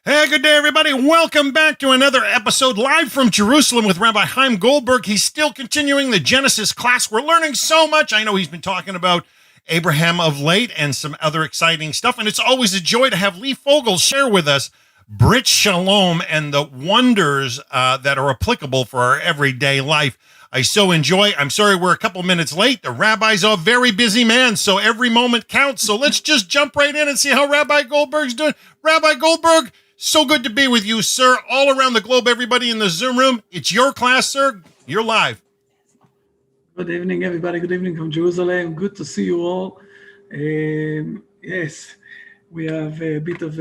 Hey, good day, everybody. Welcome back to another episode live from Jerusalem with Rabbi Chaim Goldberg. He's still continuing the Genesis class. We're learning so much. I know he's been talking about Abraham of late and some other exciting stuff. And it's always a joy to have Lee Fogel share with us Brit Shalom and the wonders that are applicable for our everyday life. I so enjoy. I'm sorry we're a couple minutes late. The rabbi's a very busy man, so every moment counts. So let's just jump right in and see how Rabbi Goldberg's doing. Rabbi Goldberg, so good to be with you, sir. All around the globe, everybody in the Zoom room. It's your class, sir. You're live. Good evening, everybody. Good evening from Jerusalem. Good to see you all. Yes, we have a bit of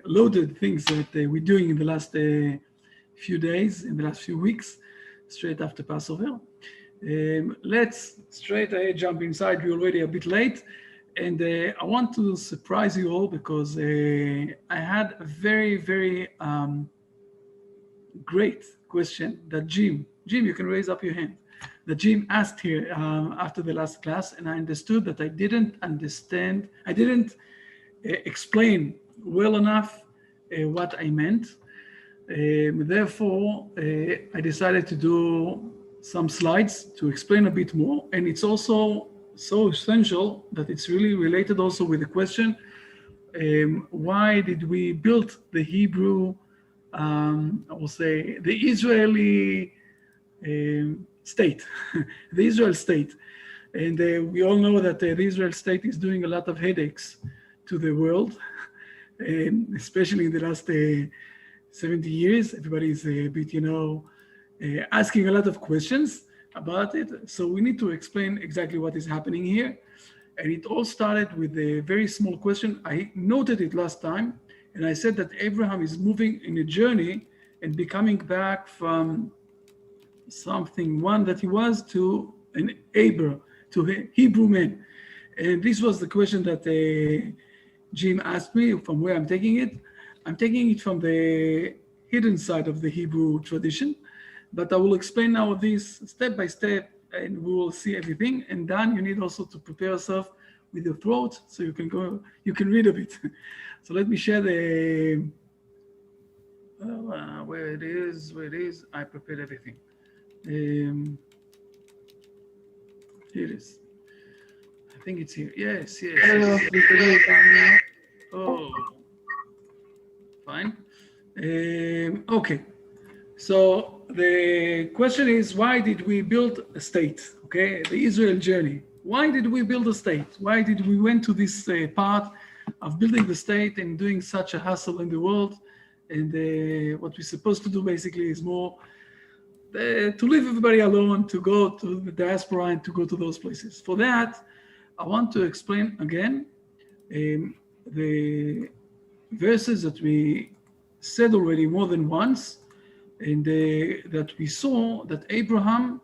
loaded things that we're doing in the last few days, in the last few weeks, straight after Passover. Let's straight ahead jump inside. We're already a bit late. And I want to surprise you all because I had a very, very great question that Jim, you can raise up your hand, that Jim asked here after the last class, and I understood that I didn't explain well enough what I meant. Therefore, I decided to do some slides to explain a bit more, and it's also so essential that it's really related also with the question, why did we build the Hebrew, I will say, the Israeli state, the Israel state. And we all know that the Israel state is doing a lot of headaches to the world, especially in the last 70 years. Everybody is a bit, asking a lot of questions about it. So we need to explain exactly what is happening here. And it all started with a very small question. I noted it last time, and I said that Abraham is moving in a journey and becoming back from one that he was to an to a Hebrew man. And this was the question that Jim asked me from where I'm taking it. I'm taking it from the hidden side of the Hebrew tradition. But I will explain now this step by step, and we will see everything. And Dan, you need also to prepare yourself with your throat so you can read a bit. So let me share the, where it is. I prepared everything. Here it is. I think it's here. Yes. Oh, fine. Okay. So the question is, why did we build a state? Okay, the Israel journey. Why did we build a state? Why did we went to this part of building the state and doing such a hassle in the world? And what we're supposed to do basically is more to leave everybody alone, to go to the diaspora and to go to those places. For that, I want to explain again the verses that we said already more than once, and that we saw that Abraham,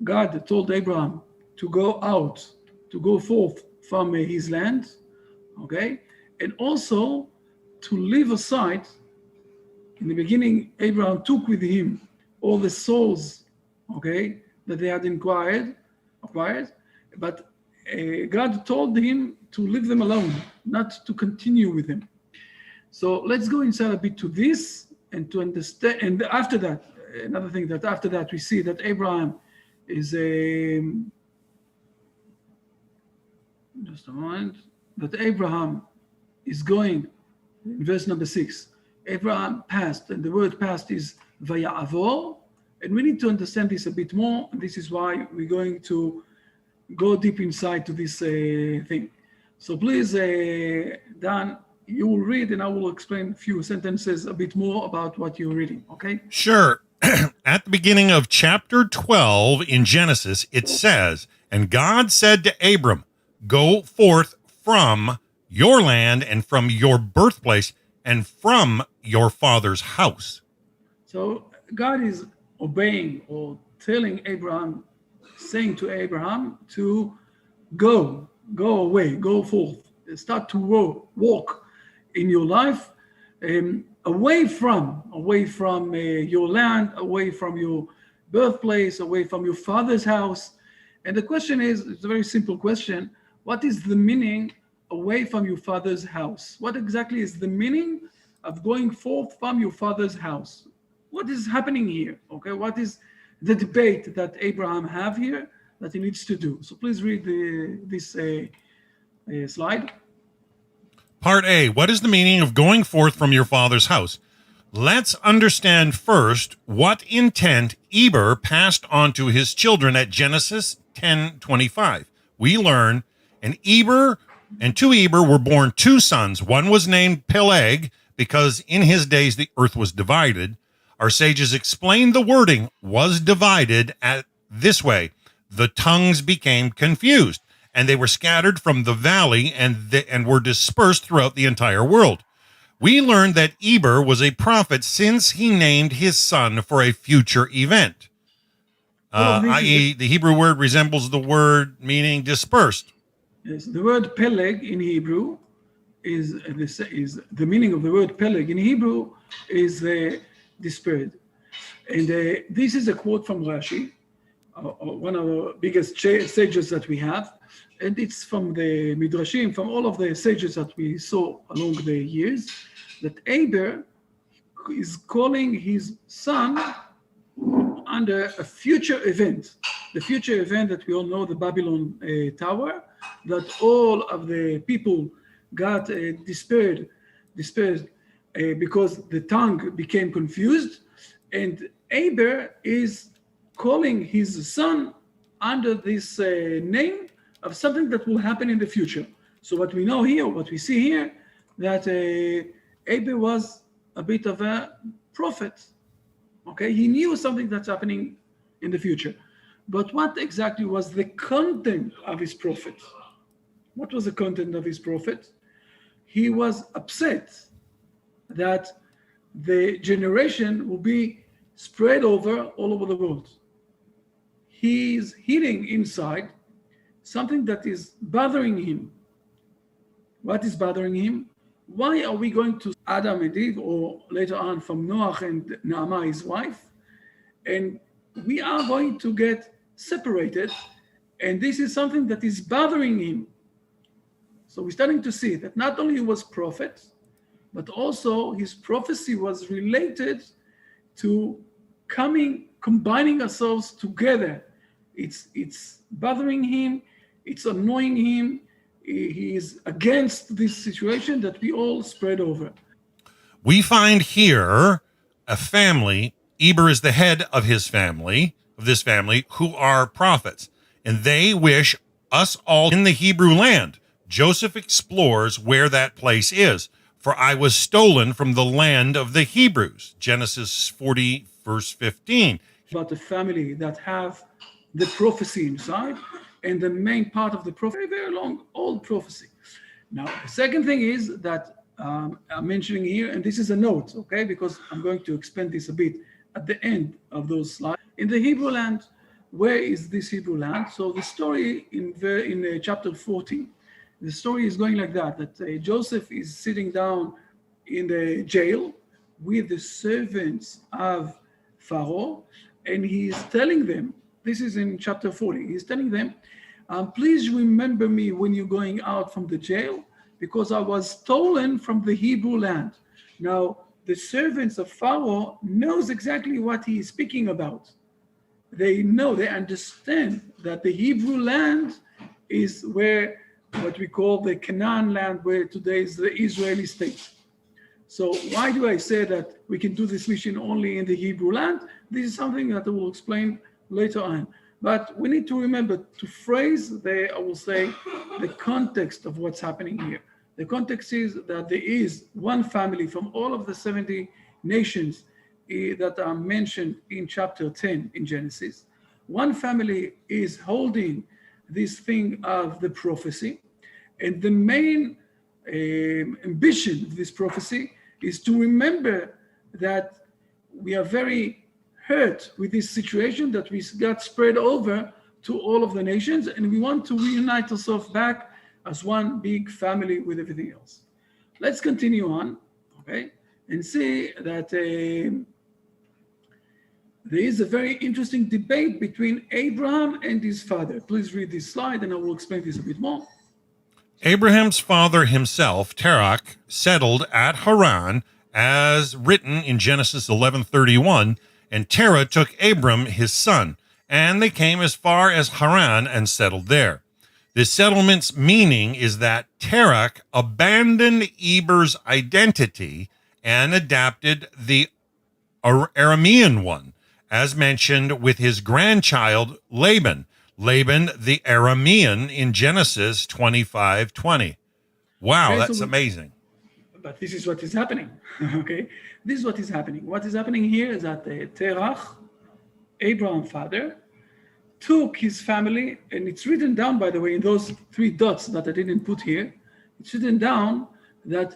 God told Abraham to go out, to go forth from his land, okay? And also to leave aside, in the beginning, Abraham took with him all the souls, okay, that they had acquired, but God told him to leave them alone, not to continue with him. So let's go inside a bit to this, and to understand, and after that, another thing that after that we see that Abraham is just a moment, that Abraham is going, in verse number 6, Abraham passed, and the word passed is vaya'avor, and we need to understand this a bit more, and this is why we're going to go deep inside to this thing. So please, Dan, you will read, and I will explain a few sentences a bit more about what you're reading, okay? Sure. At the beginning of chapter 12 in Genesis, it says, "And God said to Abram, go forth from your land and from your birthplace and from your father's house." So God is obeying or telling Abraham, saying to Abraham to go away, go forth, start to walk in your life, away from your land, away from your birthplace, away from your father's house. And the question is, it's a very simple question. What is the meaning away from your father's house? What exactly is the meaning of going forth from your father's house. What is happening here? Okay, what is the debate that Abraham have here that he needs to do? So please read this slide. Part A, what is the meaning of going forth from your father's house? Let's understand first what intent Eber passed on to his children at Genesis 10:25. We learn, and to Eber were born two sons. One was named Peleg, because in his days the earth was divided. Our sages explained the wording was divided at this way. The tongues became confused, and they were scattered from the valley and were dispersed throughout the entire world. We learned that Eber was a prophet since he named his son for a future event, i.e. the Hebrew word resembles the word meaning dispersed. Yes, the word Peleg in Hebrew is the meaning of the word Peleg in Hebrew is dispersed. And this is a quote from Rashi, one of the biggest sages that we have. And it's from the Midrashim, from all of the sages that we saw along the years, that Eber is calling his son under a future event. The future event that we all know, the Babylon Tower, that all of the people got dispersed because the tongue became confused. And Eber is calling his son under this name of something that will happen in the future. So what we know here, what we see here, that Eber was a bit of a prophet. Okay, he knew something that's happening in the future. But what exactly was the content of his prophet? What was the content of his prophet? He was upset that the generation will be spread all over the world. He's hitting inside something that is bothering him. What is bothering him? Why are we going to Adam and Eve, or later on from Noach and Naamah, his wife, and we are going to get separated, and this is something that is bothering him. So we're starting to see that not only he was prophet, but also his prophecy was related to combining ourselves together. It's bothering him, it's annoying him. He is against this situation that we all spread over. We find here a family. Eber is the head of this family, who are prophets, and they wish us all in the Hebrew land. Joseph explores where that place is. For I was stolen from the land of the Hebrews. Genesis 40, verse 15. About the family that have the prophecy inside, and the main part of the prophecy, very long, old prophecy. Now, the second thing is that I'm mentioning here, and this is a note, okay, because I'm going to expand this a bit at the end of those slides. In the Hebrew land, where is this Hebrew land? So the story in chapter 14, the story is going like that Joseph is sitting down in the jail with the servants of Pharaoh, and he is telling them, this is in chapter 40, he's telling them, please remember me when you're going out from the jail, because I was stolen from the Hebrew land. Now, the servants of Pharaoh knows exactly what he is speaking about. They understand that the Hebrew land is where what we call the Canaan land, where today is the Israeli state. So why do I say that we can do this mission only in the Hebrew land? This is something that I will explain later on. But we need to remember to phrase the context of what's happening here. The context is that there is one family from all of the 70 nations that are mentioned in chapter 10 in Genesis. One family is holding this thing of the prophecy, and the main ambition of this prophecy is to remember that we are very hurt with this situation that we got spread over to all of the nations, and we want to reunite ourselves back as one big family with everything else. Let's continue on, okay, and see that there is a very interesting debate between Abraham and his father. Please read this slide, and I will explain this a bit more. Abraham's father himself, Terach, settled at Haran as written in Genesis 11:31, and Terah took Abram his son, and they came as far as Haran and settled there. This settlement's meaning is that Terah abandoned Eber's identity and adapted the Aramean one, as mentioned with his grandchild Laban. Laban the Aramean in Genesis 25:20. Wow, Okay, that's amazing. but this is what is happening. Okay, this is what is happening. What is happening here is that Terach, Abraham's father, took his family, and it's written down, by the way, in those 3 dots that I didn't put here. It's written down that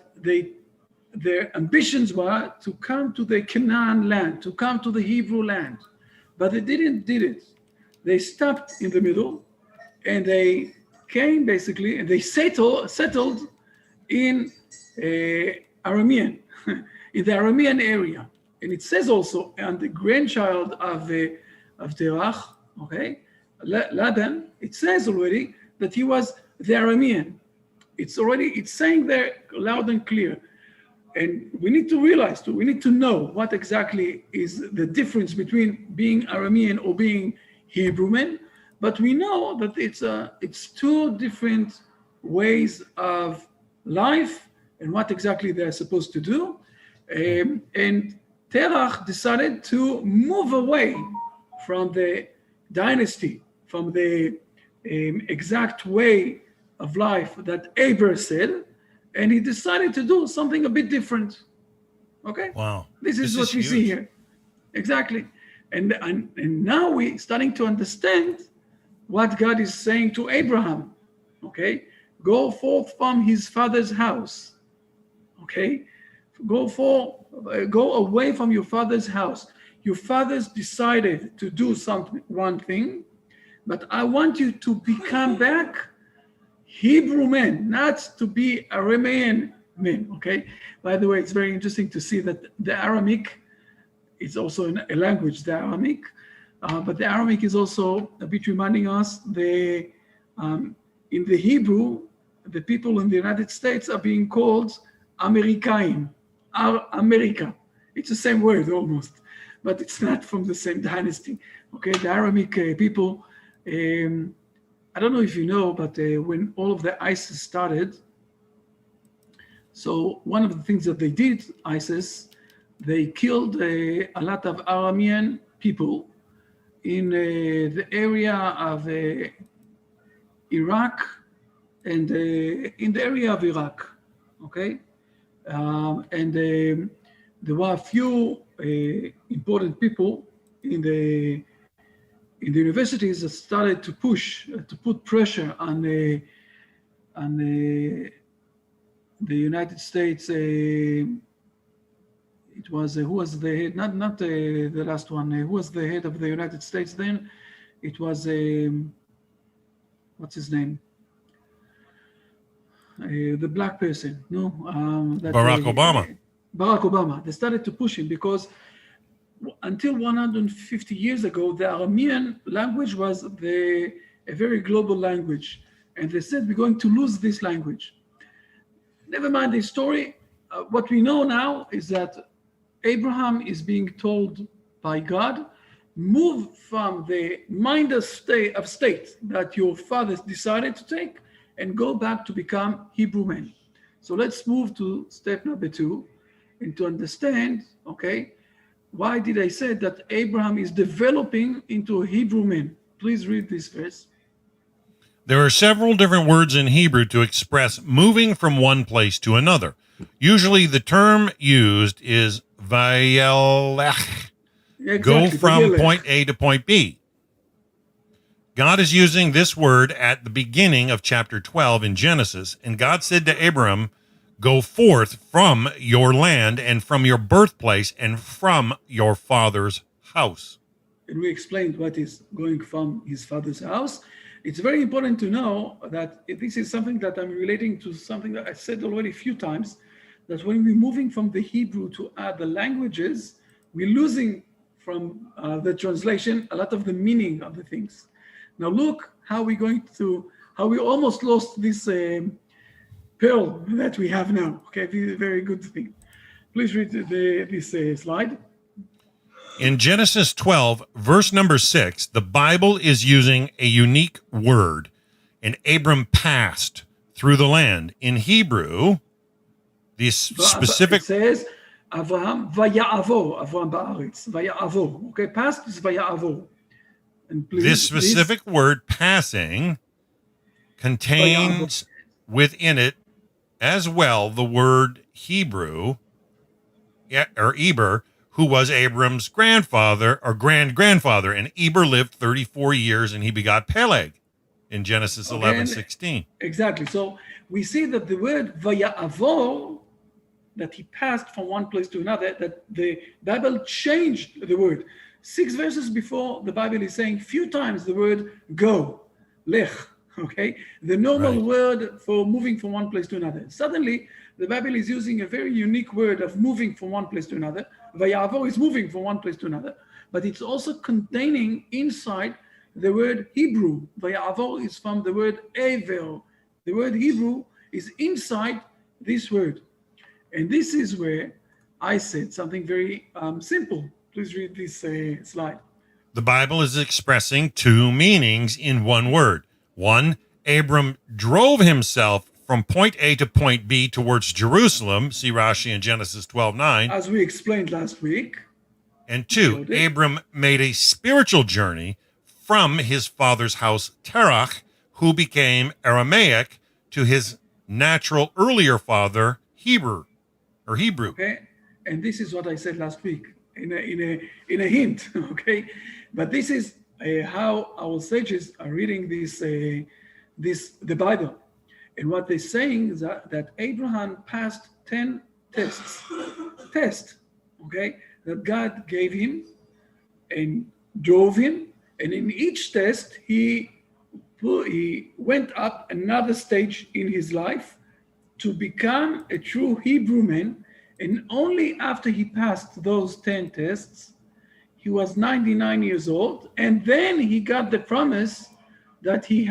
their ambitions were to come to the Canaan land, to come to the Hebrew land, but they did it. They stopped in the middle, and they came basically, and they settled in Aramean, in the Aramean area. And it says also, and the grandchild of Terach, okay, Laban, it says already that he was the Aramean. It's saying there loud and clear. And we need to realize too, we need to know what exactly is the difference between being Aramean or being Hebrew man. But we know that it's 2 different ways of life and what exactly they're supposed to do. And Terach decided to move away from the dynasty, from the exact way of life that Abram said, and he decided to do something a bit different. Okay? Wow. This is what we see here. Exactly. And now we're starting to understand what God is saying to Abraham. Okay? Go forth from his father's house. Okay? Go away from your father's house. Your fathers decided to do one thing, but I want you to become back Hebrew men, not to be Aramean men. Okay. By the way, it's very interesting to see that the Aramaic is also a language, the Aramaic, but the Aramaic is also a bit reminding us in the Hebrew, the people in the United States are being called Americaim, America. It's the same word almost, but it's not from the same dynasty. Okay, the Aramaic people. I don't know if you know, but when all of the ISIS started, so one of the things that they did, ISIS, they killed a lot of Aramean people in the area of Iraq and in the area of Iraq, okay? And there were a few important people in the universities that started to push, to put pressure on the United States. It was who was the head? Not the last one. Who was the head of the United States then? It was what's his name? The black person. No, Barack Obama. Barack Obama. They started to push him because until 150 years ago, the Aramean language was a very global language. And they said, we're going to lose this language. Never mind the story. What we know now is that Abraham is being told by God, move from the mind of state that your fathers decided to take and go back to become Hebrew men. So let's move to step number 2 and to understand, okay, why did I say that Abraham is developing into a Hebrew man? Please read this verse. There are several different words in Hebrew to express moving from one place to another. Usually the term used is vayelech, go from point A to point B. God is using this word at the beginning of chapter 12 in Genesis, and God said to Abraham, go forth from your land and from your birthplace and from your father's house. And we explained what is going from his father's house. It's very important to know that this is something that I'm relating to something that I said already a few times, that when we're moving from the Hebrew to other languages, we're losing from the translation a lot of the meaning of the things. Now look how we almost lost this pearl that we have now. Okay, very good thing. Please read this slide. In Genesis 12, verse number 6, the Bible is using a unique word. And Abram passed through the land. In Hebrew, the specific... It says, Avraham vaya'avo, Avraham ba'aretz, vaya'avo. Okay, past is vaya'avo. And please, this specific word, passing, contains within it as well the word Hebrew, or Eber, who was Abram's grandfather or grand-grandfather. And Eber lived 34 years and he begot Peleg in Genesis 11:16. Exactly. So we see that the word vaya'avo, that he passed from one place to another, that the Bible changed the word. 6 verses before, the Bible is saying few times the word go, lech, okay? The normal word for moving from one place to another. Suddenly, the Bible is using a very unique word of moving from one place to another. Vayavo is moving from one place to another, but it's also containing inside the word Hebrew. Vayavo is from the word Aver. The word Hebrew is inside this word. And this is where I said something very simple. Please read this slide. The Bible is expressing two meanings in one word. One, Abram drove himself from point A to point B towards Jerusalem. See Rashi in Genesis 12:9. As we explained last week. And two, Abram made a spiritual journey from his father's house, Terach, who became Aramaic, to his natural earlier father, Hebrew. Okay, and this is what I said last week in a hint. Okay, but this is how our sages are reading the Bible, and what they're saying is that Abraham passed 10 tests, okay, that God gave him and drove him, and in each test he went up another stage in his life to become a true Hebrew man. And only after he passed those 10 tests, he was 99 years old. And then he got the promise that he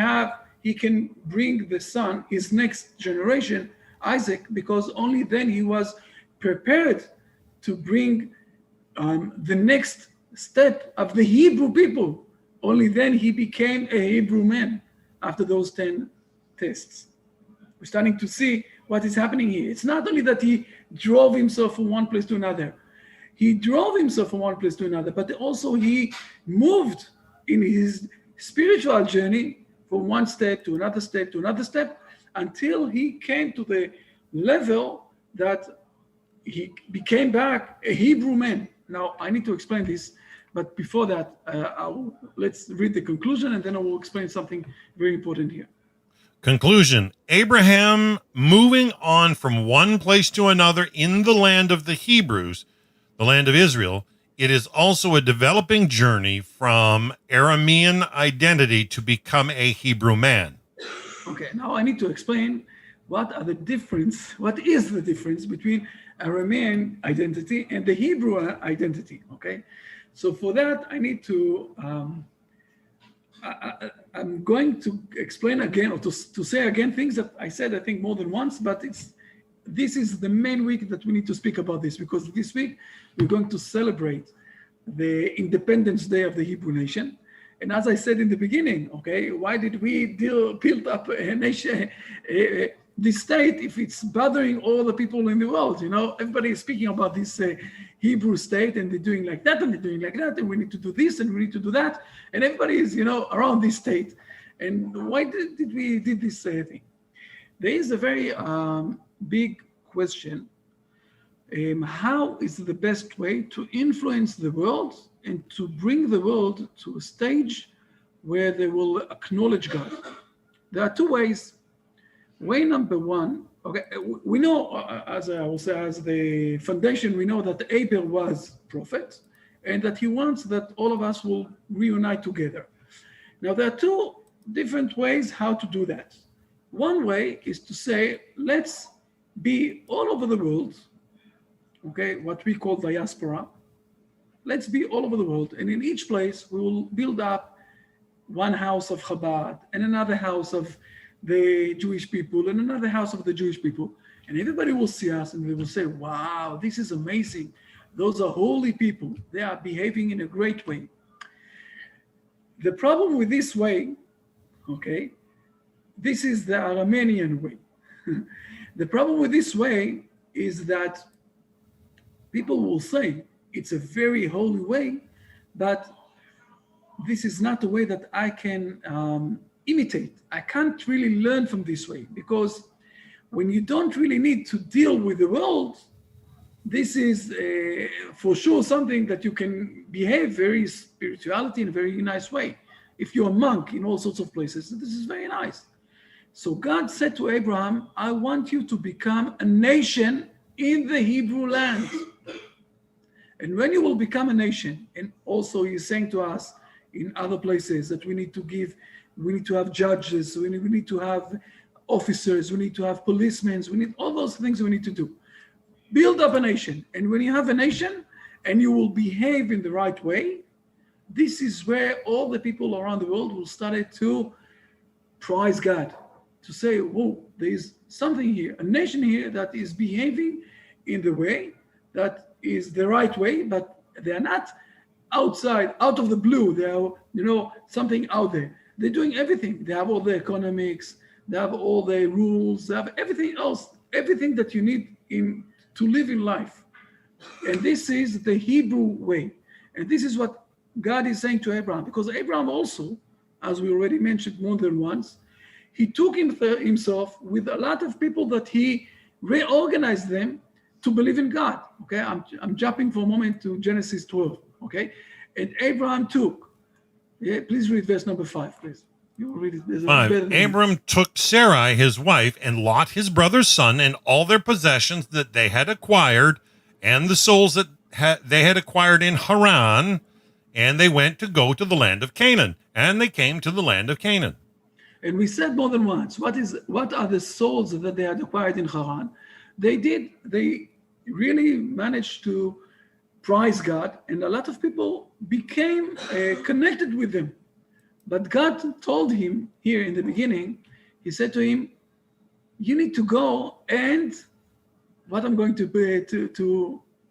can bring the son, his next generation, Isaac, because only then he was prepared to bring the next step of the Hebrew people. Only then he became a Hebrew man after those 10 tests. We're starting to see what is happening here. It's not only that he drove himself from one place to another. He drove himself from one place to another, but also he moved in his spiritual journey from one step to another step to another step until he came to the level that he became back a Hebrew man. Now, I need to explain this, but before that, let's read the conclusion and then I will explain something very important here. Conclusion: Abraham moving on from one place to another in the land of the Hebrews, the land of Israel. It is also a developing journey from Aramean identity to become a Hebrew man. Okay, now I need to explain what is the difference between Aramean identity and the Hebrew identity, okay? So for that, I need to I'm going to explain again, or to say again things that I said, I think, more than once, but this is the main week that we need to speak about this, because this week we're going to celebrate the Independence Day of the Hebrew nation. And as I said in the beginning, okay, why did we build up a nation, this state, if it's bothering all the people in the world? You know, everybody is speaking about this Hebrew state, and they're doing like that, and they're doing like that, and we need to do this, and we need to do that, and everybody is, around this state. And why did we did this thing? There is a very big question. How is the best way to influence the world and to bring the world to a stage where they will acknowledge God? There are two ways. Way number one, okay, we know, as I will say, as the foundation, we know that Abel was prophet and that he wants that all of us will reunite together. Now, there are two different ways how to do that. One way is to say, let's be all over the world, okay, what we call diaspora. Let's be all over the world, and in each place we will build up one house of Chabad and another house of the Jewish people and another house of the Jewish people. And everybody will see us and they will say, wow, this is amazing. Those are holy people. They are behaving in a great way. The problem with this way, okay, this is the Aramean way. The problem with this way is that people will say it's a very holy way, but this is not the way that I can imitate. I can't really learn from this way, because when you don't really need to deal with the world, this is for sure something that you can behave very spirituality in a very nice way. If you're a monk in all sorts of places, this is very nice. So God said to Abraham, I want you to become a nation in the Hebrew land. And when you will become a nation, and also he's saying to us in other places that we need to have judges, we need to have officers, we need to have policemen, we need all those things we need to do. Build up a nation. And when you have a nation and you will behave in the right way, this is where all the people around the world will start to praise God, to say, whoa, there is something here, a nation here that is behaving in the way that is the right way, but they are not outside, out of the blue. They are, something out there. They're doing everything. They have all the economics, they have all the rules, they have everything else, everything that you need to live in life. And this is the Hebrew way. And this is what God is saying to Abraham, because Abraham also, as we already mentioned more than once, he took himself with a lot of people that he reorganized them to believe in God. Okay, I'm jumping for a moment to Genesis 12. Okay, and Abraham took. Yeah, please read verse number 5, please. You will read it. 5. Abram took Sarai his wife and Lot his brother's son and all their possessions that they had acquired and the souls that they had acquired in Haran, and they went to go to the land of Canaan, and they came to the land of Canaan. And we said more than once, what are the souls that they had acquired in Haran? They really managed to praise God, and a lot of people became connected with them. But God told him here in the beginning, he said to him, you need to go, and what I'm going to be,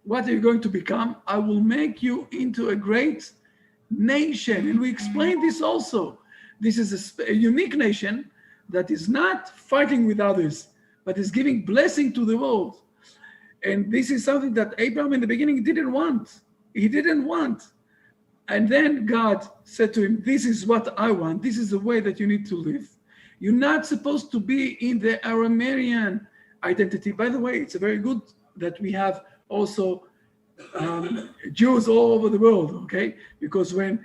what are you going to become? I will make you into a great nation. And we explained this also. This is a unique nation that is not fighting with others, but is giving blessing to the world. And this is something that Abraham in the beginning didn't want. He didn't want. And then God said to him, this is what I want. This is the way that you need to live. You're not supposed to be in the Aramean identity. By the way, it's very good that we have also Jews all over the world, okay? Because when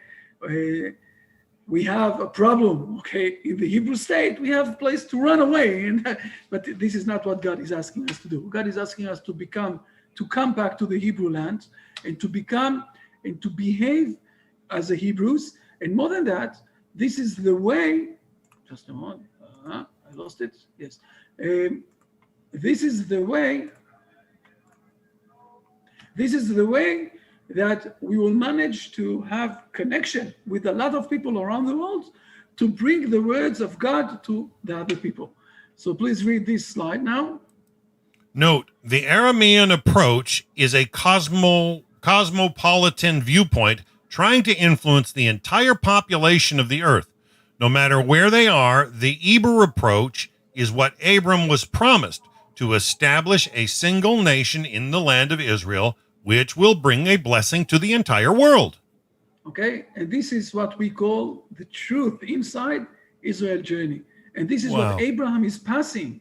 we have a problem, okay, in the Hebrew state, we have a place to run away. But this is not what God is asking us to do. God is asking us to come back to the Hebrew land and to become and to behave as the Hebrews. And more than that, this is the way, just a moment, I lost it, yes. This is the way that we will manage to have connection with a lot of people around the world to bring the words of God to the other people. So please read this slide now. Note, the Aramean approach is a cosmopolitan viewpoint trying to influence the entire population of the earth. No matter where they are, the Eber approach is what Abram was promised, to establish a single nation in the land of Israel, which will bring a blessing to the entire world. Okay, and this is what we call the truth inside Israel journey. And this is what Abraham is passing.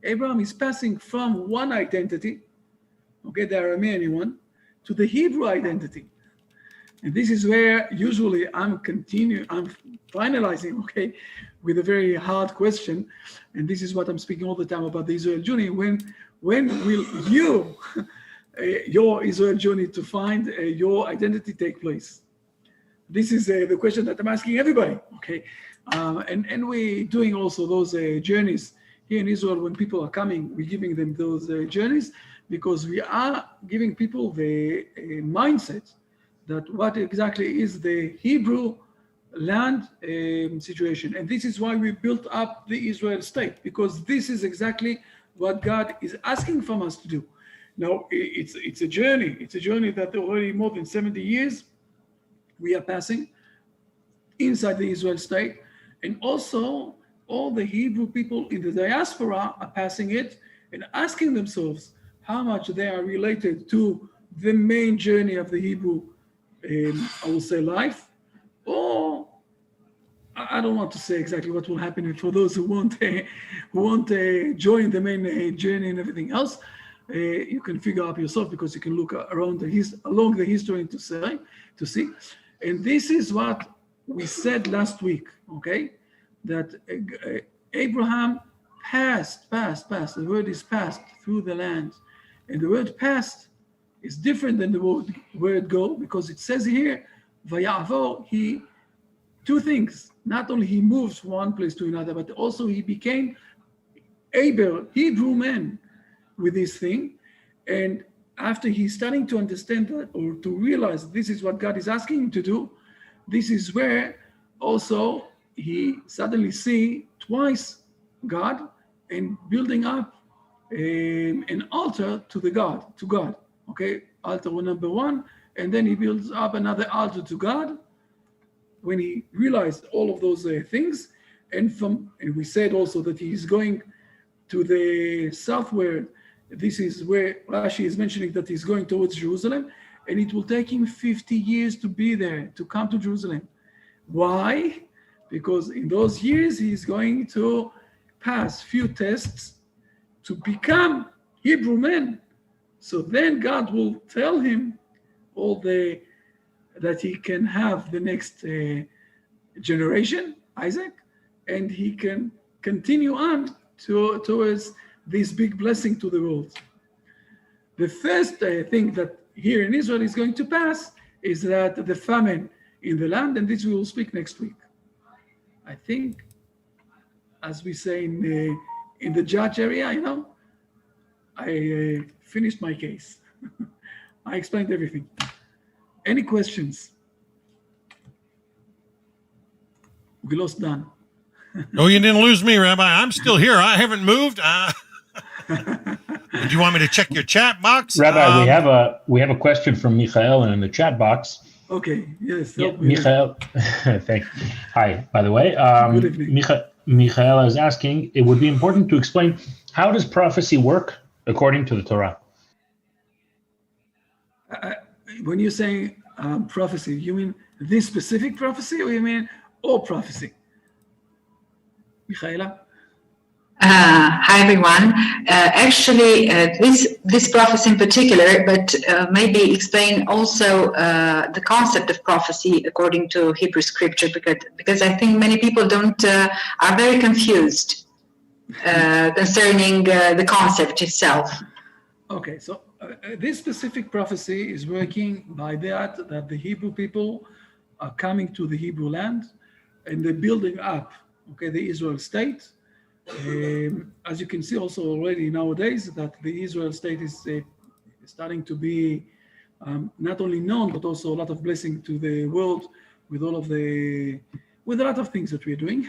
Abraham is passing from one identity, okay, the Aramean one, to the Hebrew identity. And this is where usually I'm finalizing, okay, with a very hard question. And this is what I'm speaking all the time about the Israel journey. When will you, your Israel journey to find your identity take place? This is the question that I'm asking everybody, okay? And we're doing also those journeys here in Israel. When people are coming, we're giving them those journeys because we are giving people the mindset that what exactly is the Hebrew land situation. And this is why we built up the Israel state, because this is exactly what God is asking from us to do. Now, it's a journey. It's a journey that already more than 70 years we are passing inside the Israel state. And also, all the Hebrew people in the diaspora are passing it and asking themselves how much they are related to the main journey of the Hebrew, I will say, life, or I don't want to say exactly what will happen for those who won't join the main journey and everything else. You can figure out yourself, because you can look around along the history to see. And this is what we said last week, okay? That Abraham passed. The word is passed through the land. And the word passed is different than the word go, because it says here, Vayavor, two things. Not only he moves from one place to another, but also he became Hebrew man with this thing. And after he's starting to understand that, or to realize this is what God is asking him to do, this is where also he suddenly see twice God and building up an altar to God. Okay, altar number one, and then he builds up another altar to God when he realized all of those things. And we said also that he is going to the southward. This is where Rashi is mentioning that he's going towards Jerusalem, and it will take him 50 years to be there, to come to Jerusalem. Why? Because in those years, he's going to pass few tests to become Hebrew man. So then God will tell him that he can have the next generation, Isaac, and he can continue on towards this big blessing to the world. The first thing that here in Israel is going to pass is that the famine in the land, and this we will speak next week. I think, as we say in the judge area, I finished my case. I explained everything. Any questions? We lost Dan. No, you didn't lose me, Rabbi. I'm still here. I haven't moved. Do you want me to check your chat box? Rabbi, we have a question from Michael in the chat box. Okay. Yes. Yeah, Michael, thank you. Hi, by the way. Good evening. Michael is asking, it would be important to explain, how does prophecy work according to the Torah? When you say prophecy, you mean this specific prophecy, or you mean all prophecy? Michaela? Hi, everyone. Actually, this prophecy in particular, but maybe explain also the concept of prophecy according to Hebrew scripture, because I think many people are very confused concerning the concept itself. Okay, so this specific prophecy is working by that the Hebrew people are coming to the Hebrew land, and they're building up, the Israel state. As you can see also already nowadays, that the Israel state is starting to be not only known, but also a lot of blessing to the world with a lot of things that we're doing,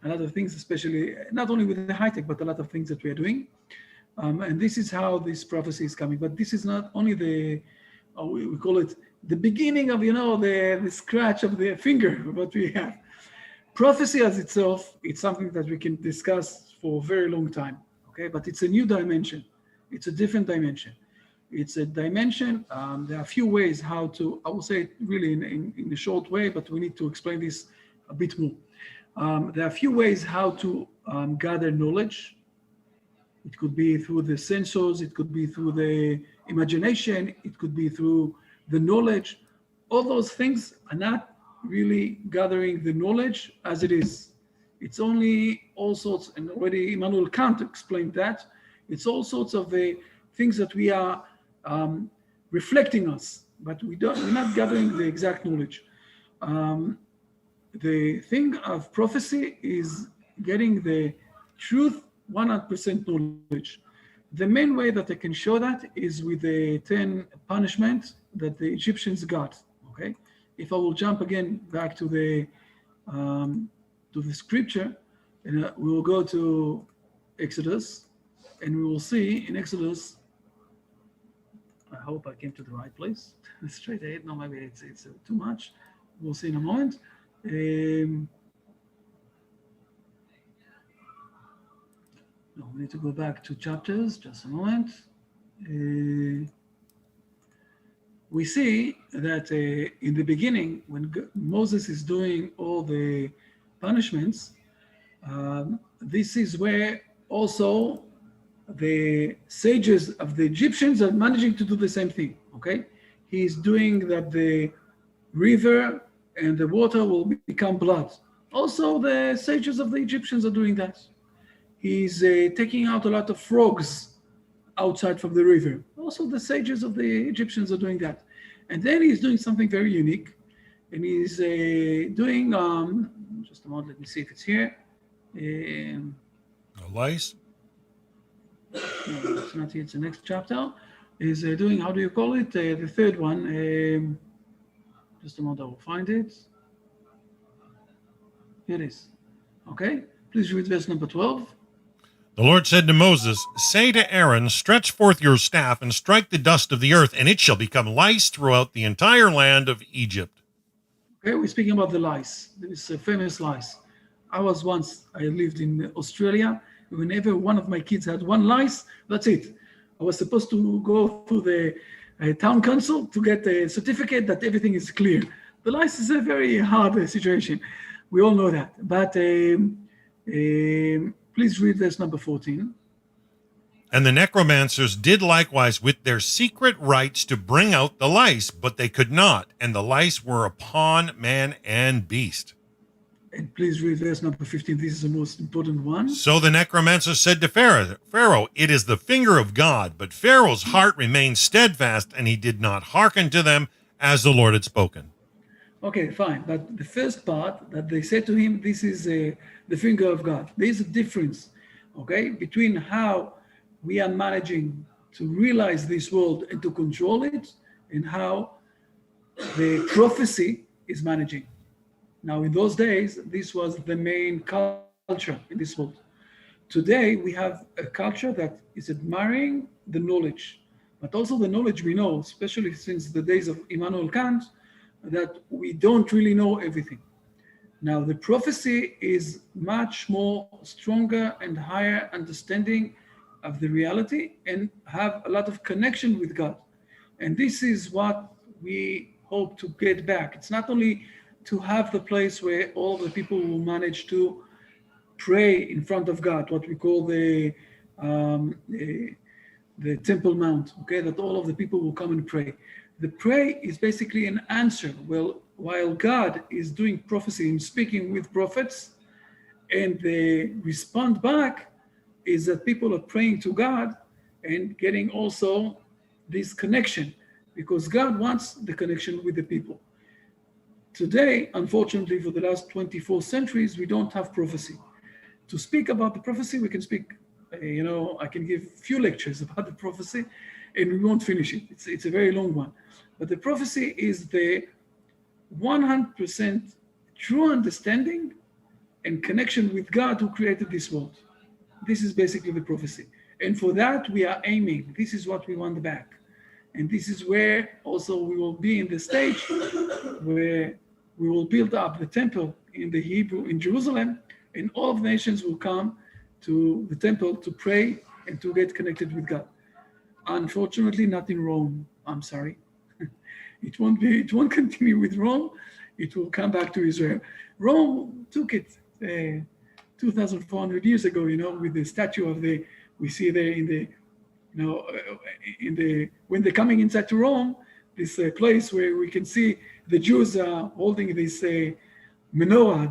a lot of things, especially not only with the high tech, but a lot of things that we're doing. And this is how this prophecy is coming. But this is not only we call it the beginning of, the scratch of the finger, what we have. Prophecy as itself, it's something that we can discuss for a very long time, but it's a new dimension. It's a different dimension. It's a dimension, there are a few ways how to, I will say it really in a short way, but we need to explain this a bit more. There are a few ways how to gather knowledge. It could be through the senses, it could be through the imagination, it could be through the knowledge. All those things are not really gathering the knowledge as it is. It's only all sorts, and already Immanuel Kant explained that, it's all sorts of things that we are reflecting us, but we're not gathering the exact knowledge. The thing of prophecy is getting the truth, 100% knowledge. The main way that I can show that is with the 10 punishments that the Egyptians got, If I will jump again back to the scripture, and we will go to Exodus and we will see in Exodus. I hope I came to the right place. Straight ahead. No, maybe it's too much. We'll see in a moment. No, we need to go back to chapters. Just a moment. We see that in the beginning, when Moses is doing all the punishments, this is where also the sages of the Egyptians are managing to do the same thing, okay? He's doing that the river and the water will become blood. Also, the sages of the Egyptians are doing that. He's taking out a lot of frogs outside from the river. Also, the sages of the Egyptians are doing that. And then he's doing something very unique. And he's doing, just a moment, let me see if it's here. Lice? No, it's not here, it's the next chapter. Is doing, how do you call it? The third one. Just a moment, I will find it. Here it is. Okay, please read verse number 12. The Lord said to Moses, say to Aaron, stretch forth your staff and strike the dust of the earth, and it shall become lice throughout the entire land of Egypt. Okay, we're speaking about the lice. This famous lice. I lived in Australia. Whenever one of my kids had one lice, that's it. I was supposed to go to the town council to get a certificate that everything is clear. The lice is a very hard situation. We all know that. But please read verse number 14. And the necromancers did likewise with their secret rites to bring out the lice, but they could not, and the lice were upon man and beast. And please read verse number 15. This is the most important one. So the necromancer said to Pharaoh, it is the finger of God. But Pharaoh's heart remained steadfast, and he did not hearken to them as the Lord had spoken. Okay, fine. But the first part that they said to him, this is the finger of God. There is a difference, okay, between how we are managing to realize this world and to control it, and how the prophecy is managing. Now, in those days, this was the main culture in this world. Today, we have a culture that is admiring the knowledge, but also the knowledge we know, especially since the days of Immanuel Kant, that we don't really know everything. Now, the prophecy is much more stronger and higher understanding of the reality and have a lot of connection with God. And this is what we hope to get back. It's not only to have the place where all the people will manage to pray in front of God, what we call the Temple Mount, okay, that all of the people will come and pray. The pray is basically an answer. Well, while God is doing prophecy and speaking with prophets, and the respond back is that people are praying to God and getting also this connection, because God wants the connection with the people. Today, unfortunately, for the last 24 centuries, we don't have prophecy. To speak about the prophecy, we can speak, I can give few lectures about the prophecy, and we won't finish it. It's a very long one. But the prophecy is the 100% true understanding and connection with God who created this world. This is basically the prophecy. And for that, we are aiming. This is what we want back. And this is where also we will be in the stage where we will build up the temple in Jerusalem, and all of the nations will come to the temple to pray and to get connected with God. Unfortunately, not in Rome. I'm sorry. It won't continue with Rome. It will come back to Israel. Rome took it 2,400 years ago, with the statue of we see there when they're coming inside to Rome, this place where we can see the Jews are holding this menorah,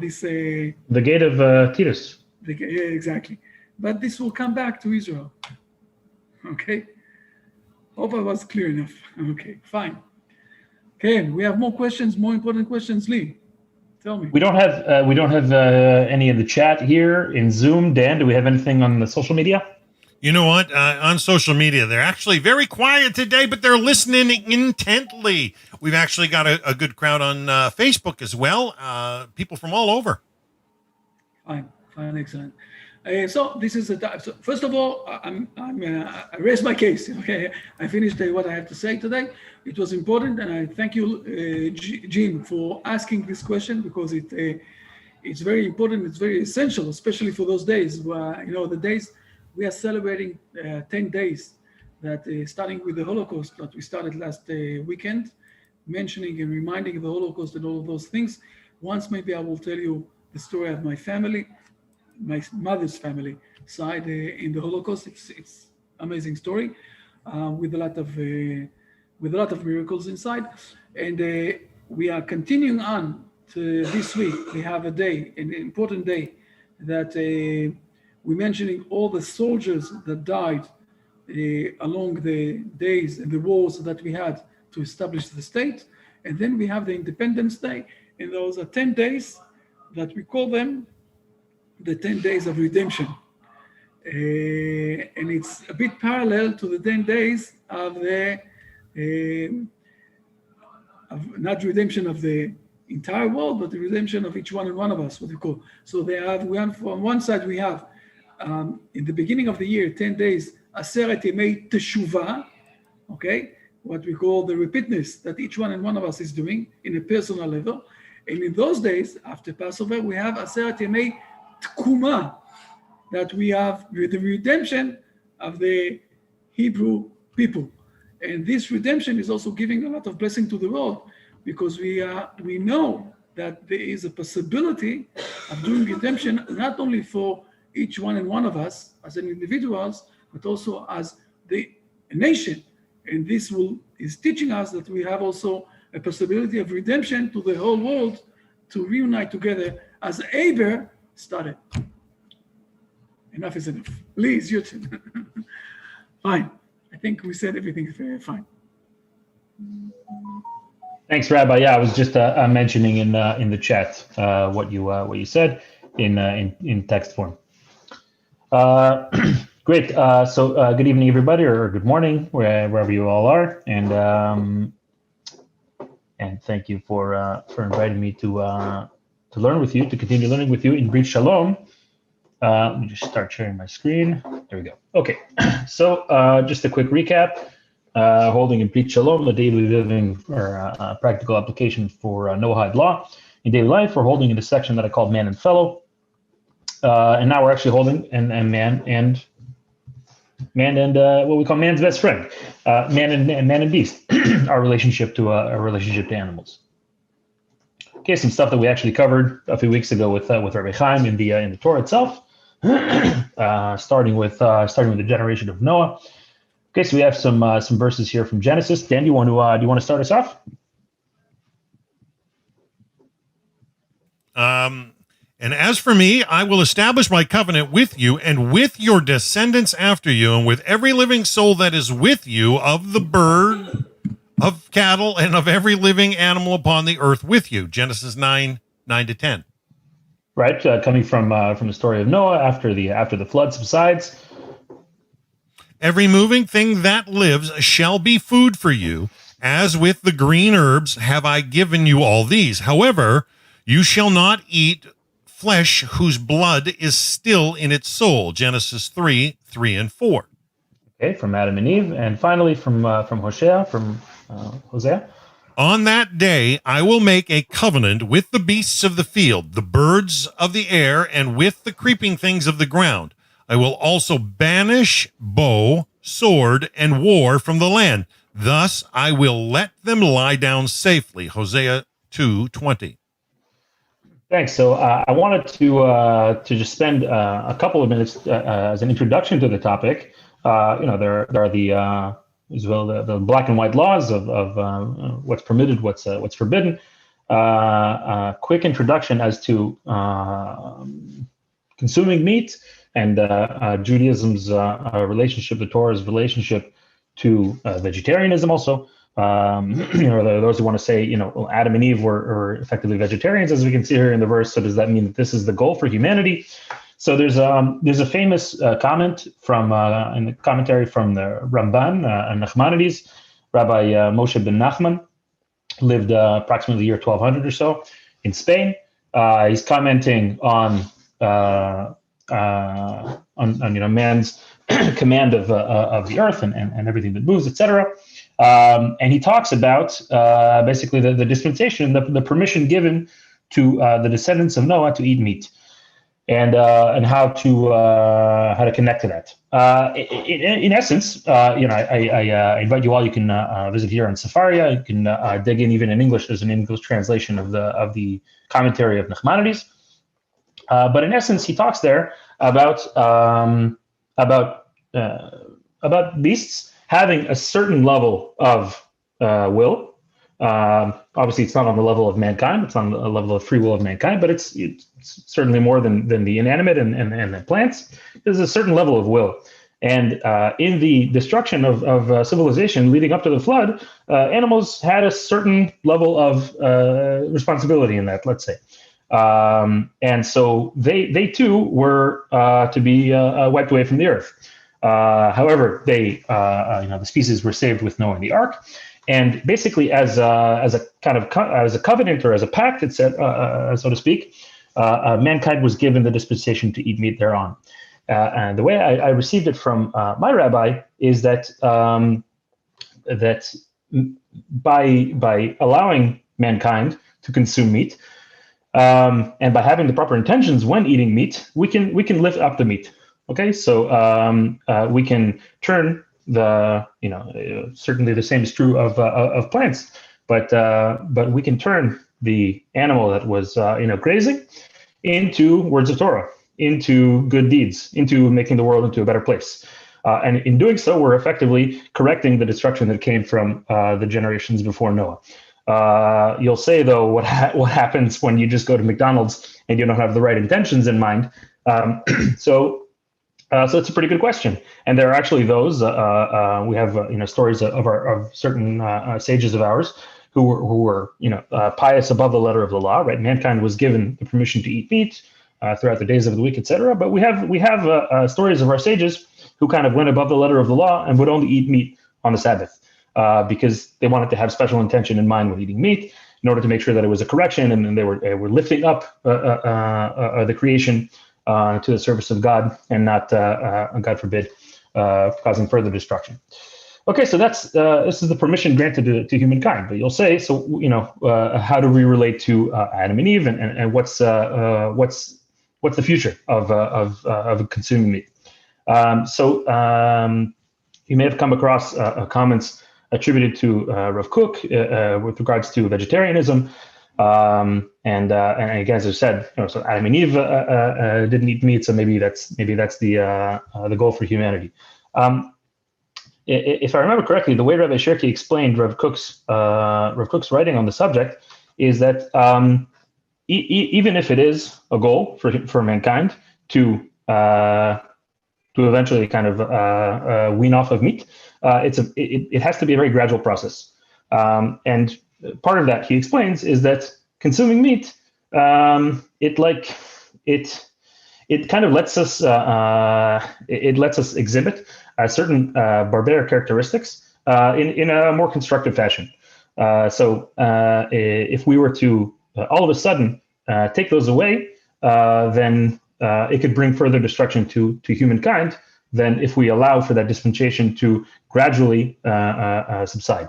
the gate of Titus. Yeah, exactly. But this will come back to Israel. Okay. Hope I was clear enough. Okay, fine. Okay, we have more questions, more important questions. Lee, tell me. We don't have any in the chat here in Zoom. Dan, do we have anything on the social media? You know what? On social media, they're actually very quiet today, but they're listening intently. We've actually got a good crowd on Facebook as well. People from all over. Fine, excellent. So this is the time. So first of all, I raised my case. Okay, I finished what I have to say today. It was important, and I thank you, Jim, for asking this question, because it's very important. It's very essential, especially for those days where, the days we are celebrating 10 days that starting with the Holocaust that we started last weekend, mentioning and reminding the Holocaust and all of those things. Once maybe I will tell you the story of my family, my mother's family side in the Holocaust. It's amazing story with a lot of miracles inside, and we are continuing on to this week. We have a day, an important day, that we're mentioning all the soldiers that died along the days and the wars that we had to establish the state, and then we have the Independence Day, and those are 10 days that we call them the 10 days of redemption. And it's a bit parallel to the 10 days of the, not redemption of the entire world, but the redemption of each one and one of us, what we call. So on one side we have, in the beginning of the year, 10 days, Aseret Yemei Teshuvah, okay? What we call the repeatedness that each one and one of us is doing in a personal level. And in those days, after Passover, we have Aseret Yemei Tkuma, that we have the redemption of the Hebrew people. And this redemption is also giving a lot of blessing to the world, because we know that there is a possibility of doing redemption, not only for each one and one of us as an individuals, but also as the nation. And this is teaching us that we have also a possibility of redemption to the whole world, to reunite together as Aber started. Enough is enough. Please, your turn. Fine. I think we said everything very fine. Thanks, Rabbi. Yeah, I was just mentioning in the chat what you said in text form. Great. So good evening, everybody, or good morning, wherever you all are, and thank you for inviting me to learn with you, to continue learning with you in Brit Shalom. Let me just start sharing my screen. There we go. Okay. So just a quick recap. Holding in Brit Shalom, the daily living or practical application for Noahide law in daily life. We're holding in the section that I called Man and Fellow. And now we're actually holding and man and what we call man's best friend, man and beast, our relationship to animals. Okay, some stuff that we actually covered a few weeks ago with Rabbi Chaim in the Torah itself, starting with the generation of Noah. Okay, so we have some verses here from Genesis. Dan, do you want to start us off? And as for me, I will establish my covenant with you and with your descendants after you, and with every living soul that is with you, of the bird, of cattle, and of every living animal upon the earth with you. Genesis 9:9-10. Right, coming from the story of Noah after the flood subsides. Every moving thing that lives shall be food for you. As with the green herbs have I given you all these. However, you shall not eat flesh whose blood is still in its soul. Genesis 3:3-4. Okay, from Adam and Eve, and finally from Hosea. Hosea. On that day I will make a covenant with the beasts of the field, the birds of the air, and with the creeping things of the ground. I will also banish bow, sword, and war from the land. Thus I will let them lie down safely. Hosea 2:20. Thanks. So I wanted to just spend a couple of minutes as an introduction to the topic. There are the black and white laws of what's permitted, what's forbidden. Quick introduction as to consuming meat and Judaism's relationship, the Torah's relationship to vegetarianism also. Those who want to say, Adam and Eve were effectively vegetarians, as we can see here in the verse. So does that mean that this is the goal for humanity? So there's a famous comment from in the commentary from the Ramban, Nachmanides, Rabbi Moshe ben Nachman, lived approximately the year 1200 or so in Spain. He's commenting on man's command of the earth and everything that moves, etc. And he talks about basically the dispensation, the permission given to the descendants of Noah to eat meat, and how to connect to that. In essence, I invite you all. You can visit here on Sefaria. You can dig in even in English. There's an English translation of the commentary of Nachmanides. But in essence, he talks there about beasts having a certain level of will. Obviously, it's not on the level of mankind. It's on the level of free will of mankind, but it's certainly more than the inanimate and the plants. There's a certain level of will. And in the destruction of civilization leading up to the flood, animals had a certain level of responsibility in that, let's say. And so they too were to be wiped away from the earth. However, the species were saved with Noah in the ark. And basically, as a covenant or as a pact, it said, so to speak, mankind was given the dispensation to eat meat thereon. And the way I received it from my rabbi is that by allowing mankind to consume meat, and by having the proper intentions when eating meat, we can lift up the meat. Okay, so we can turn certainly the same is true of plants, but we can turn the animal that was grazing into words of Torah, into good deeds, into making the world into a better place. And in doing so, we're effectively correcting the destruction that came from the generations before Noah. You'll say, though, what happens when you just go to McDonald's and you don't have the right intentions in mind? So it's a pretty good question, and there are actually those. We have stories of certain sages of ours who were pious above the letter of the law. Right, mankind was given the permission to eat meat throughout the days of the week, etc. But we have stories of our sages who kind of went above the letter of the law and would only eat meat on the Sabbath because they wanted to have special intention in mind when eating meat, in order to make sure that it was a correction, and then they were lifting up the creation to the service of God, and not, God forbid, causing further destruction. Okay, so this is the permission granted to humankind. But you'll say, so how do we relate to Adam and Eve, and what's the future of consuming meat? You may have come across comments attributed to Rav Kook with regards to vegetarianism. And again, as I said, so Adam and Eve didn't eat meat, so maybe that's the goal for humanity. If I remember correctly, the way Rabbi Shirky explained Rav Kook's writing on the subject is that even if it is a goal for mankind to eventually kind of wean off of meat, it has to be a very gradual process, and part of that, he explains, is that consuming meat, it kind of lets us exhibit certain barbaric characteristics in a more constructive fashion. So if we were to all of a sudden take those away, then it could bring further destruction to humankind than if we allow for that dispensation to gradually subside.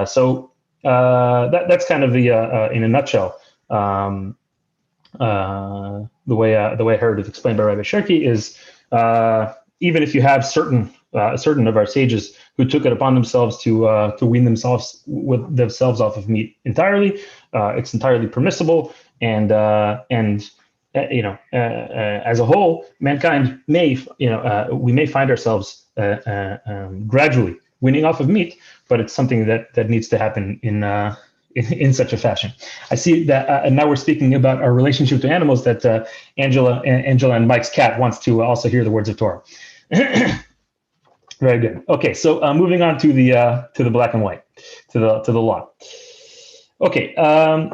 So that's kind of the in a nutshell, the way I heard it explained by Rabbi Shirky is, even if you have certain of our sages who took it upon themselves to wean themselves off of meat entirely, it's entirely permissible, and as a whole, mankind we may find ourselves gradually weaning off of meat, but it's something that needs to happen in such a fashion. I see that, and now we're speaking about our relationship to animals, that Angela and Mike's cat wants to also hear the words of Torah. Very good. Okay, so moving on to the black and white, to the law. Okay,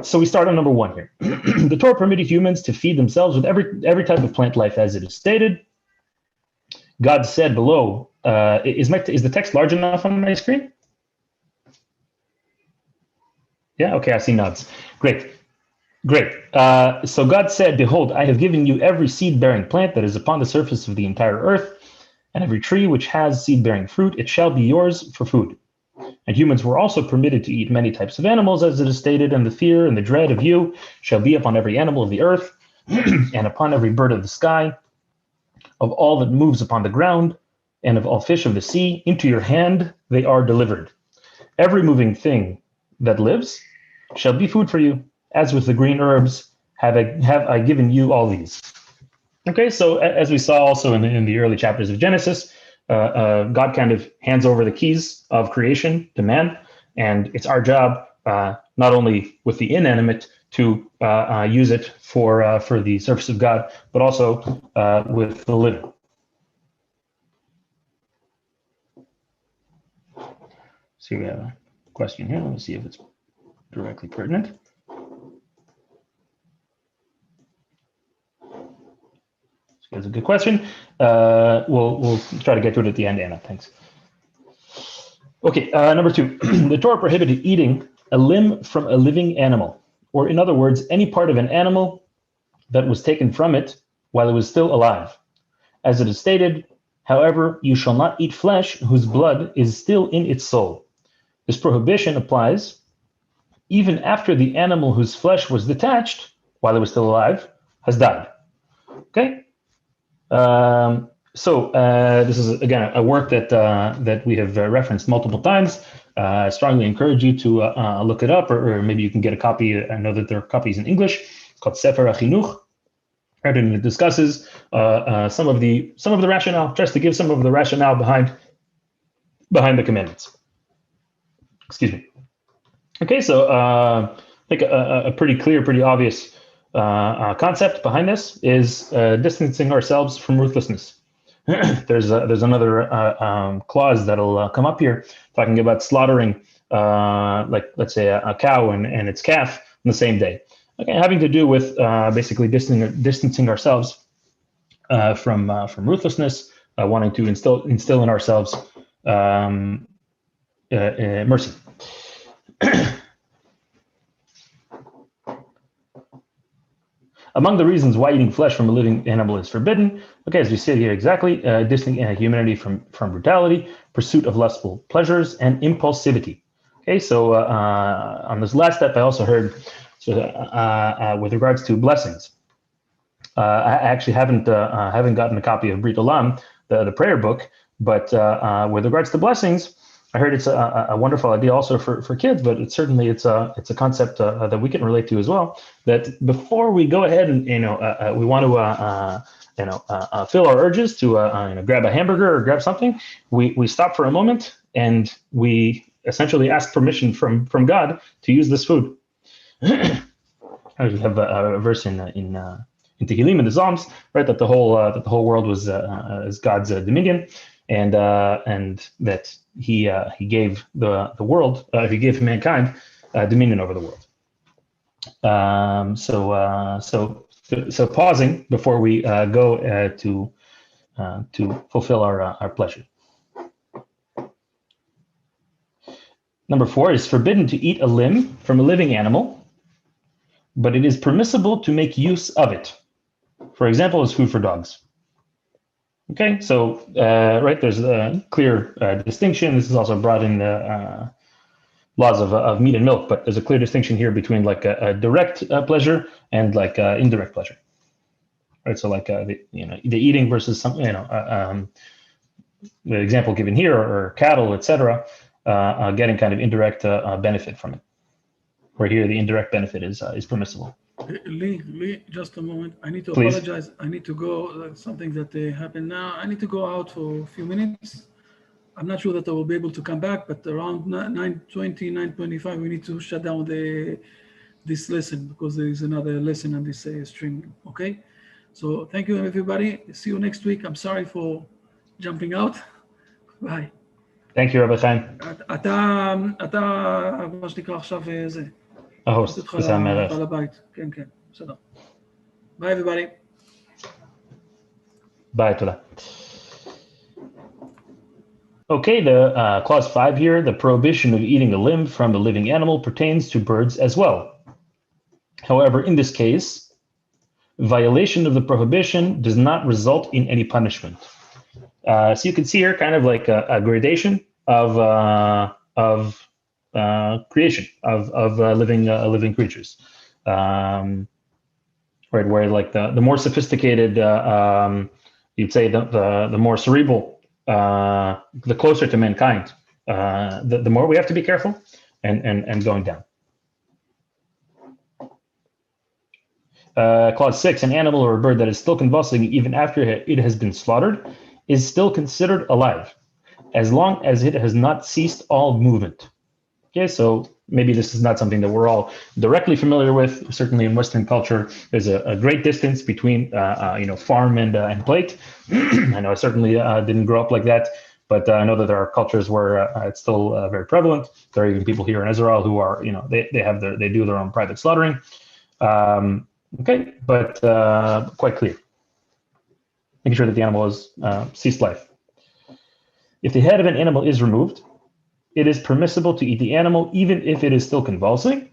so we start on number 1 here. The Torah permitted humans to feed themselves with every type of plant life, as it is stated. God said below. Is the text large enough on my screen? Yeah, okay, I see nods. Great. Great. So God said, behold, I have given you every seed-bearing plant that is upon the surface of the entire earth, and every tree which has seed-bearing fruit, it shall be yours for food. And humans were also permitted to eat many types of animals, as it is stated, and the fear and the dread of you shall be upon every animal of the earth, and upon every bird of the sky, of all that moves upon the ground, and of all fish of the sea. Into your hand they are delivered. Every moving thing that lives shall be food for you. As with the green herbs, have I given you all these. Okay, so as we saw also in the early chapters of Genesis, God kind of hands over the keys of creation to man, and it's our job, not only with the inanimate, to use it for the service of God, but also with the living. So we have a question here. Let me see if it's directly pertinent. That's a good question. We'll try to get to it at the end, Anna. Thanks. Okay, number 2. The Torah prohibited eating a limb from a living animal, or in other words, any part of an animal that was taken from it while it was still alive. As it is stated, however, you shall not eat flesh whose blood is still in its soul. This prohibition applies even after the animal whose flesh was detached while it was still alive has died. Okay? So this is, again, a work that we have referenced multiple times. I strongly encourage you to look it up, or maybe you can get a copy. I know that there are copies in English. It's called Sefer HaChinuch. And it discusses some of the rationale, tries to give some of the rationale behind the commandments. Excuse me. Okay, so I think a pretty clear, pretty obvious concept behind this is distancing ourselves from ruthlessness. There's another clause that'll come up here talking about slaughtering, like let's say a cow and its calf on the same day. Okay, having to do with basically distancing ourselves from ruthlessness, wanting to instill in ourselves mercy. Among the reasons why eating flesh from a living animal is forbidden, okay, as we said here exactly, distancing humanity from brutality, pursuit of lustful pleasures, and impulsivity. Okay, so on this last step, I also heard with regards to blessings. I actually haven't gotten a copy of Brit, the prayer book, but with regards to blessings, I heard it's a wonderful idea also for kids, but it's a concept that we can relate to as well. That before we go ahead and we want to fill our urges to grab a hamburger or grab something, we stop for a moment and we essentially ask permission from God to use this food. We have a verse in Tehillim in the Psalms, right, that the whole world was is God's dominion, and that he gave the world, he gave mankind dominion over the world. So pausing before we go to fulfill our pleasure. Number 4 is forbidden to eat a limb from a living animal, but it is permissible to make use of it. For example, as food for dogs. Okay, so right, there's a clear distinction. This is also brought in the laws of meat and milk, but there's a clear distinction here between like a direct pleasure and like indirect pleasure. Right, so like the eating versus some the example given here, or cattle, etc., getting kind of indirect benefit from it. Where here the indirect benefit is permissible. Lee, just a moment. I need to Please. apologize. I need to go. Something that happened now. I need to go out for a few minutes. I'm not sure that I will be able to come back, but around 9:20, 9:25, we need to shut down this lesson because there is another lesson on this stream. Okay? So thank you, everybody. See you next week. I'm sorry for jumping out. Bye. Thank you, Rabbi Chaim. אתה, מה שנקרא עכשיו זה. ההוסט, בסדר מערב. על הבית. כן, בסדר. Bye, everybody. Bye, תודה. Okay, the clause 5 here, the prohibition of eating a limb from a living animal pertains to birds as well. However, in this case, violation of the prohibition does not result in any punishment. So you can see here kind of like a gradation of creation of living creatures, right? Where like the more sophisticated, you'd say the more cerebral, the closer to mankind, the more we have to be careful and going down. Clause 6, an animal or a bird that is still convulsing even after it has been slaughtered is still considered alive, as long as it has not ceased all movement. Okay, so maybe this is not something that we're all directly familiar with. Certainly in Western culture, there's a great distance between farm and plate. I know I certainly didn't grow up like that, but I know that there are cultures where it's still very prevalent. There are even people here in Israel who are, they do their own private slaughtering. Okay, but quite clear. Making sure that the animal has ceased life. If the head of an animal is removed, it is permissible to eat the animal even if it is still convulsing.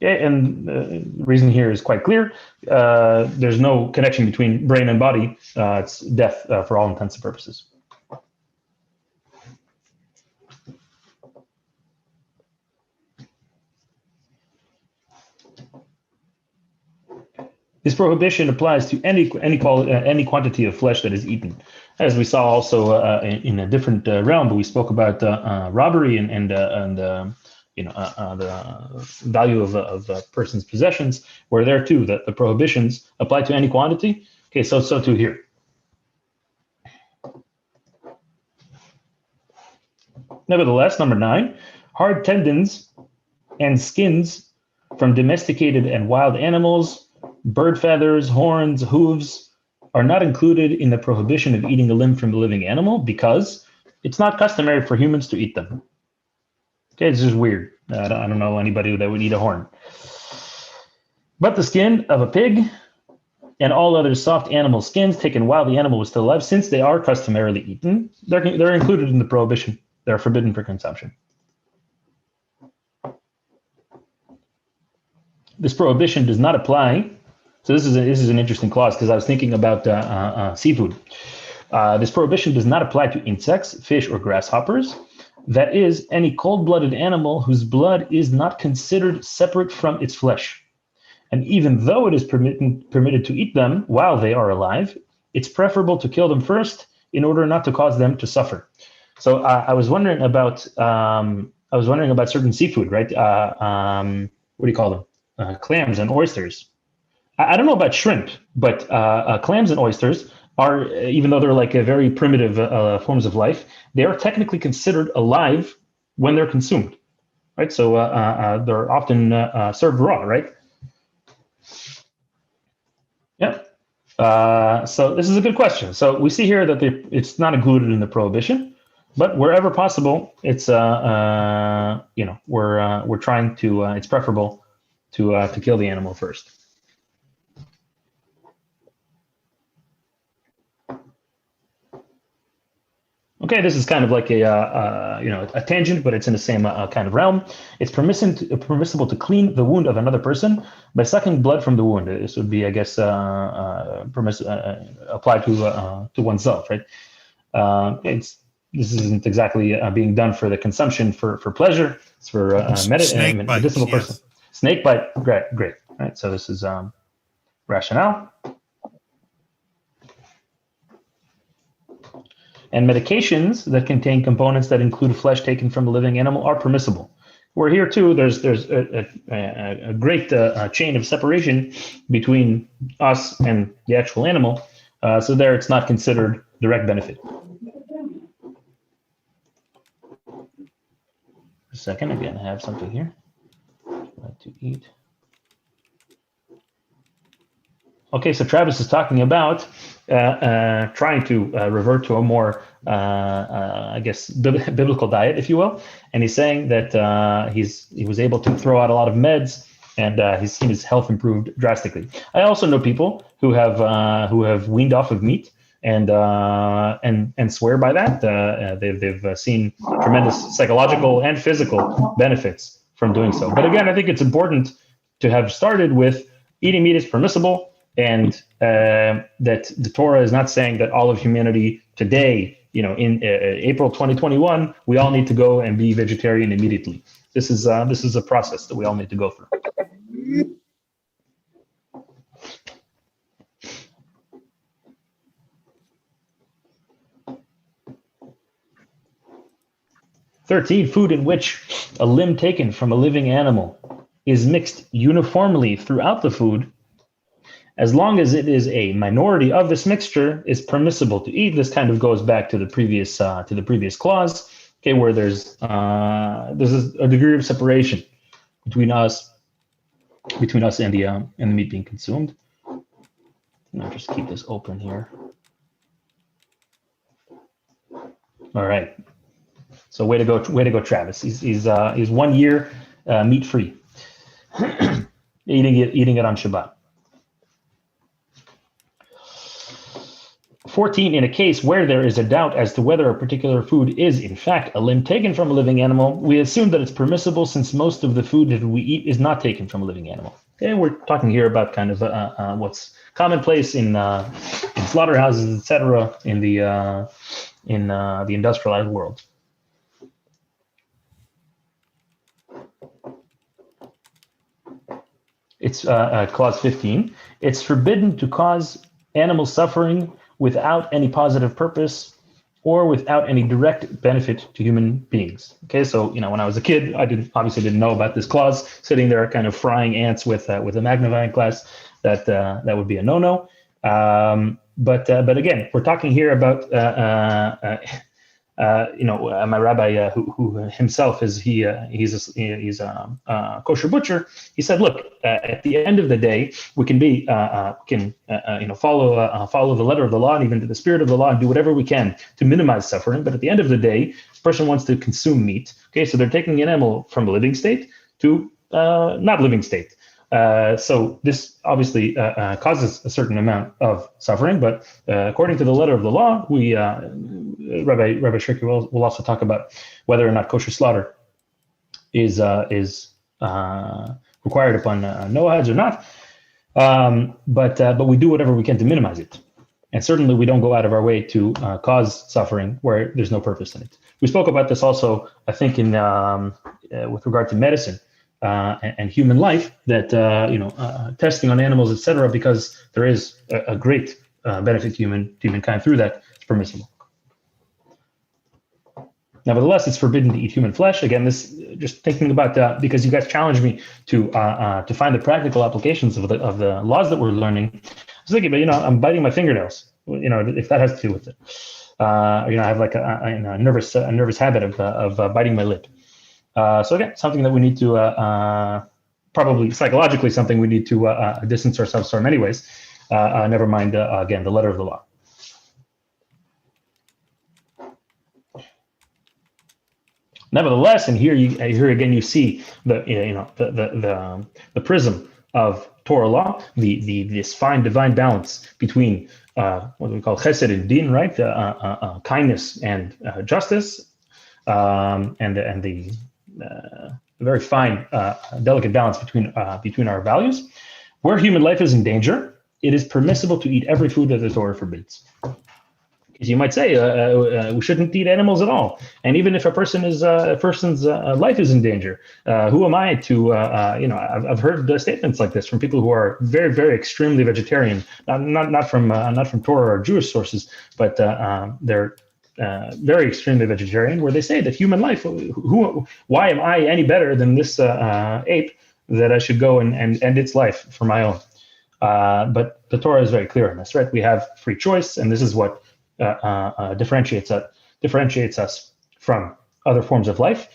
Okay, and the reason here is quite clear. There's no connection between brain and body. It's death for all intents and purposes. This prohibition applies to any quantity of flesh that is eaten, as we saw also in a different realm. But we spoke about robbery and the value of a person's possessions, where there too the prohibitions apply to any quantity. Okay, so too here. Nevertheless, number 9, hard tendons and skins from domesticated and wild animals, bird feathers, horns, hooves, are not included in the prohibition of eating a limb from a living animal because it's not customary for humans to eat them. Okay, it's just weird. I don't know anybody that would eat a horn. But the skin of a pig and all other soft animal skins taken while the animal was still alive, since they are customarily eaten, they're included in the prohibition. They're forbidden for consumption. This prohibition does not apply. So this is an interesting clause because I was thinking about seafood. This prohibition does not apply to insects, fish, or grasshoppers. That is, any cold-blooded animal whose blood is not considered separate from its flesh. And even though it is permitted to eat them while they are alive, it's preferable to kill them first in order not to cause them to suffer. So I was wondering about certain seafood, right? What do you call them? Clams and oysters. I don't know about shrimp, but clams and oysters are, even though they're like a very primitive forms of life, they are technically considered alive when they're consumed, right? So they're often served raw, right? Yeah. So this is a good question. So we see here that it's not included in the prohibition, but wherever possible, it's we're trying to. It's preferable to kill the animal first. Okay, this is kind of like a tangent, but it's in the same kind of realm. It's permissible to clean the wound of another person by sucking blood from the wound. This would be, I guess, applied to oneself, right? This isn't exactly being done for the consumption for pleasure. It's for medicinal person. Snake bite, great. Right, so this is rationale. And medications that contain components that include flesh taken from a living animal are permissible. Where here too, there's a great chain of separation between us and the actual animal. So there, it's not considered direct benefit. A second, again, I have something here. Like to eat. Okay, so Travis is talking about trying to revert to a more, I guess, biblical diet, if you will. And he's saying that he was able to throw out a lot of meds, and he's seen his health improved drastically. I also know people who have weaned off of meat and swear by that. They've seen tremendous psychological and physical benefits from doing so. But again, I think it's important to have started with eating meat is permissible, and that the Torah is not saying that all of humanity today, in April 2021, we all need to go and be vegetarian immediately. This is a process that we all need to go through. "13, food in which a limb taken from a living animal is mixed uniformly throughout the food, as long as it is a minority of this mixture, is permissible to eat." This kind of goes back to the previous clause, okay, where there's a degree of separation between us and the meat being consumed. I'll just keep this open here. All right. So way to go, Travis. He's 1 year meat free, eating it on Shabbat. 14, in a case where there is a doubt as to whether a particular food is in fact a limb taken from a living animal, we assume that it's permissible since most of the food that we eat is not taken from a living animal. Okay, we're talking here about kind of what's commonplace in slaughterhouses, etc., in the industrialized world. It's clause 15. It's forbidden to cause animal suffering without any positive purpose or without any direct benefit to human beings. Okay, so when I was a kid, I obviously didn't know about this clause. Sitting there, kind of frying ants with a magnifying glass, that would be a no-no. But again, we're talking here about my rabbi, who himself he's a kosher butcher. He said, look, at the end of the day, we can follow the letter of the law and even to the spirit of the law and do whatever we can to minimize suffering. But at the end of the day, a person wants to consume meat. Okay, so they're taking an animal from a living state to not living state. So this obviously causes a certain amount of suffering, but according to the letter of the law, we Rabbi Shriker will also talk about whether or not kosher slaughter is required upon Noahides or not. But we do whatever we can to minimize it, and certainly we don't go out of our way to cause suffering where there's no purpose in it. We spoke about this also, I think, in with regard to medicine. And human life, that testing on animals, etc., because there is a great benefit to humankind through that, it's permissible. Nevertheless, it's forbidden to eat human flesh. Again, this just thinking about because you guys challenged me to find the practical applications of the laws that we're learning. I was thinking, but I'm biting my fingernails. If that has to do with it, I have like a nervous habit of biting my lip. So again, something that we need to probably psychologically something we need to distance ourselves from anyways. Never mind, again, the letter of the law. Nevertheless, and here again you see the prism of Torah law, this fine divine balance between what we call chesed and din, right? Kindness and justice, and the very fine, delicate balance between our values. Where human life is in danger, it is permissible to eat every food that the Torah forbids. Because you might say we shouldn't eat animals at all, and even if a person's life is in danger, who am I to? I've heard statements like this from people who are very, very extremely vegetarian, not from Torah or Jewish sources, but they're very extremely vegetarian, where they say that human life, why am I any better than this ape that I should go and end its life for my own? But the Torah is very clear on this, right? We have free choice, and this is what differentiates us from other forms of life,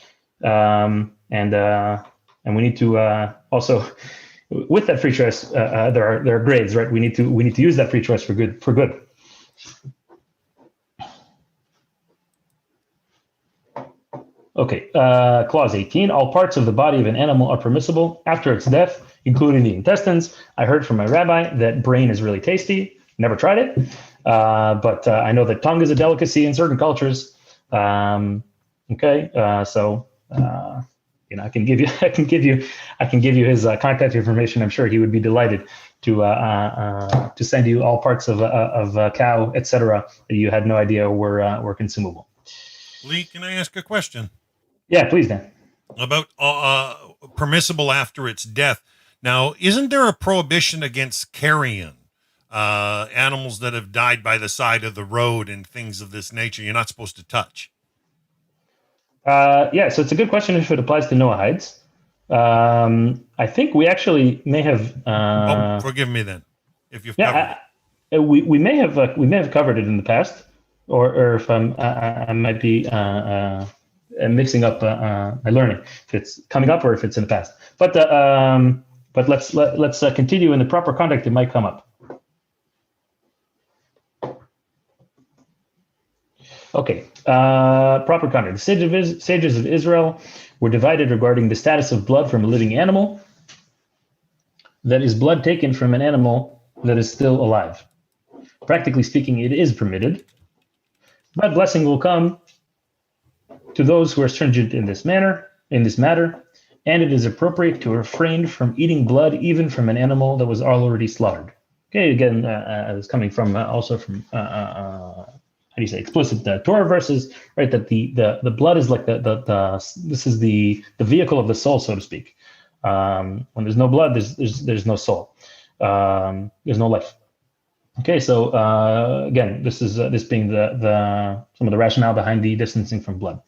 and we need to also, with that free choice, there are grades, right? We need to use that free choice for good. Okay, clause 18, all parts of the body of an animal are permissible after its death, including the intestines. I heard from my rabbi that brain is really tasty. Never tried it, but I know that tongue is a delicacy in certain cultures. So I can give you his contact information. I'm sure he would be delighted to send you all parts of a cow, etc., that you had no idea were consumable. Lee, can I ask a question? Yeah, please, Dan. About permissible after its death. Now, isn't there a prohibition against carrion animals that have died by the side of the road and things of this nature? You're not supposed to touch. Yeah, so it's a good question if it applies to Noahides. I think we actually may have. Forgive me then, if you've covered it. We may have covered it in the past, or if I might be mixing up my learning, if it's coming up or if it's in the past. But let's continue in the proper context. It might come up. Okay, proper context. The sages of Israel were divided regarding the status of blood from a living animal. That is blood taken from an animal that is still alive. Practically speaking, it is permitted, but blessing will come to those who are stringent in this matter, and it is appropriate to refrain from eating blood even from an animal that was already slaughtered. Okay, again, it's coming from also from explicit Torah verses, right? That the blood is like this is the vehicle of the soul, so to speak. When there's no blood, there's no soul. There's no life. Okay, so again, this is this being the some of the rationale behind the distancing from blood.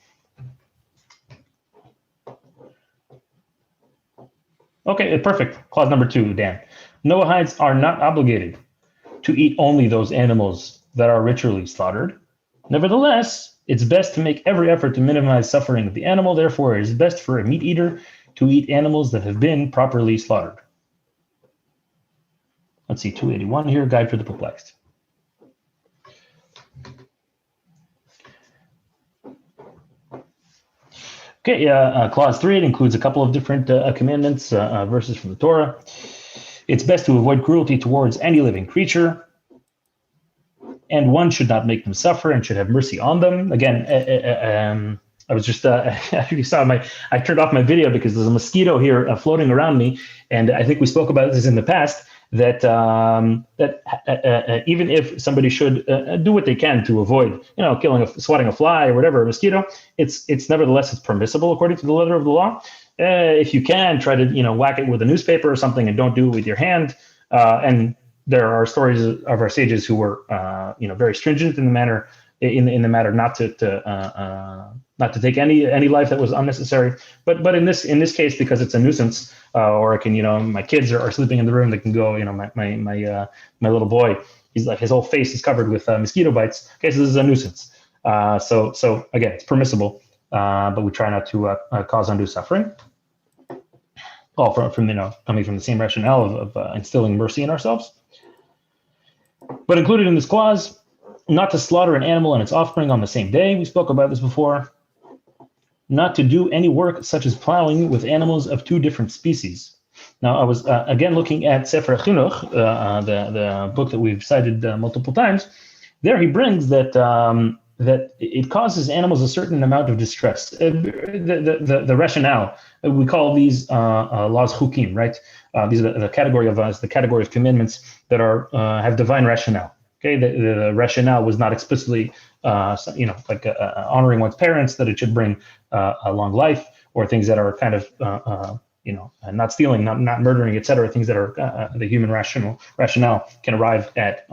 Okay, perfect. Clause number 2, Dan. Noahides are not obligated to eat only those animals that are ritually slaughtered. Nevertheless, it's best to make every effort to minimize suffering of the animal. Therefore, it is best for a meat eater to eat animals that have been properly slaughtered. Let's see, 281 here, Guide for the Perplexed. Okay, clause 3, it includes a couple of different commandments, verses from the Torah. It's best to avoid cruelty towards any living creature, and one should not make them suffer and should have mercy on them. Again, I was just, you saw I turned off my video because there's a mosquito here floating around me, and I think we spoke about this in the past, that even if somebody should do what they can to avoid, swatting a fly or whatever, a mosquito, it's nevertheless it's permissible according to the letter of the law. If you can, try to whack it with a newspaper or something, and don't do it with your hand. And there are stories of our sages who were very stringent in the matter not to take any life that was unnecessary. But in this case, because it's a nuisance, or it can my kids are sleeping in the room, they can go my little boy, he's like his whole face is covered with mosquito bites. Okay, so this is a nuisance. So again, it's permissible, but we try not to cause undue suffering. All from coming from the same rationale of instilling mercy in ourselves. But included in this clause, not to slaughter an animal and its offspring on the same day. We spoke about this before. Not to do any work such as plowing with animals of 2 different species. Now, I was again looking at Sefer Chinuch, the book that we've cited multiple times. There he brings that that it causes animals a certain amount of distress. The rationale, we call these laws chukim, right? These are the category of commandments that are have divine rationale. Okay, the rationale was not explicitly, honoring one's parents, that it should bring a long life, or things that are kind of, not stealing, not murdering, etc. Things that are the human rationale can arrive at.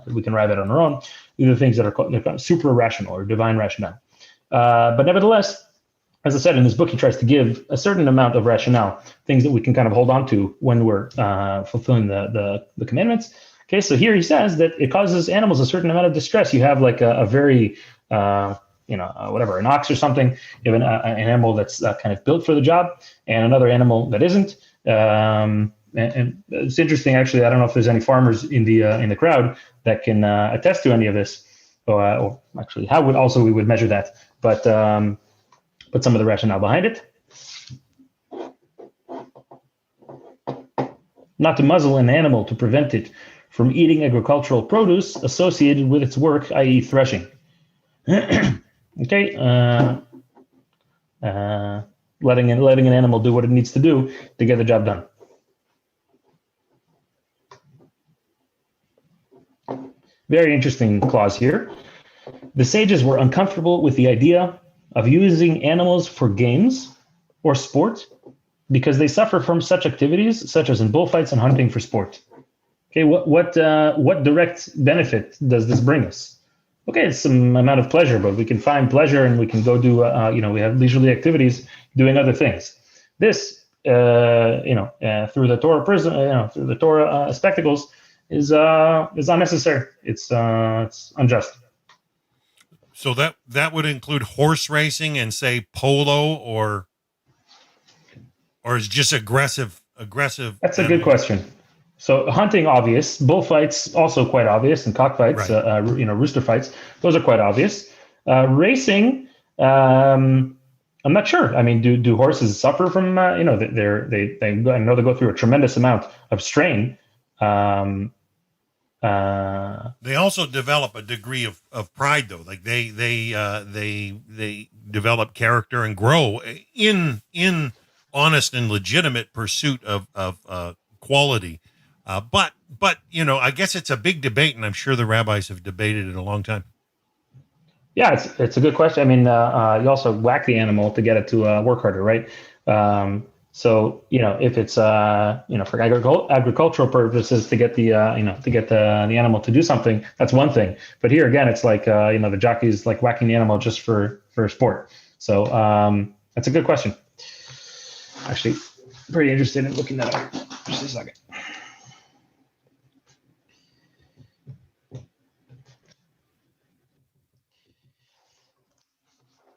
We can arrive at on our own. These are things that are called super rational or divine rationale. But nevertheless, as I said in this book, he tries to give a certain amount of rationale, things that we can kind of hold on to when we're fulfilling the commandments. Okay, so here he says that it causes animals a certain amount of distress. You have like a very, an ox or something. You have an animal that's kind of built for the job, and another animal that isn't. And it's interesting, actually. I don't know if there's any farmers in the crowd that can attest to any of this, or actually how we would measure that. But some of the rationale behind it. Not to muzzle an animal to prevent it from eating agricultural produce associated with its work, i.e. threshing. Okay. letting an animal do what it needs to do to get the job done. Very interesting clause here. The sages were uncomfortable with the idea of using animals for games or sport because they suffer from such activities, such as in bullfights and hunting for sport. Okay, what direct benefit does this bring us? Okay, it's some amount of pleasure, but we can find pleasure and we can go do, we have leisurely activities doing other things. This, through the Torah prism, through the Torah spectacles, is unnecessary. It's unjust. So that would include horse racing and say polo, or is just aggressive. That's a good question. So hunting, obvious. Bullfights, also quite obvious, and cockfights, right. Rooster fights, those are quite obvious. Racing, I'm not sure. I mean, do horses suffer from? I know they go through a tremendous amount of strain. They also develop a degree of pride, though. Like they develop character and grow in honest and legitimate pursuit of quality. But I guess it's a big debate, and I'm sure the rabbis have debated it a long time. Yeah, it's a good question. I mean, you also whack the animal to get it to work harder, right? So if it's for agricultural purposes to get the animal to do something, that's one thing. But here again, it's like the jockey's like whacking the animal just for sport. So that's a good question. Actually, pretty interested in looking that up. Just a second.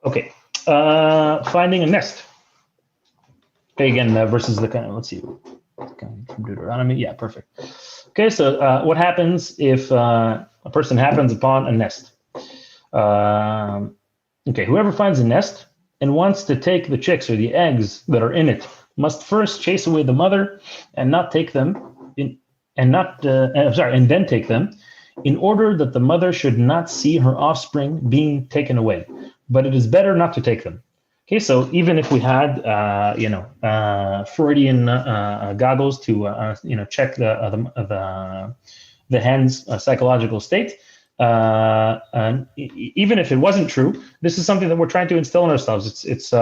Okay, finding a nest. Okay, again, versus the kind of, let's see, from Deuteronomy. Yeah, perfect. Okay, so what happens if a person happens upon a nest? Okay, whoever finds a nest and wants to take the chicks or the eggs that are in it must first chase away the mother and not take them and then take them, in order that the mother should not see her offspring being taken away. But it is better not to take them. Okay, so even if we had, Freudian goggles to, check the hen's psychological state, and even if it wasn't true, this is something that we're trying to instill in ourselves. It's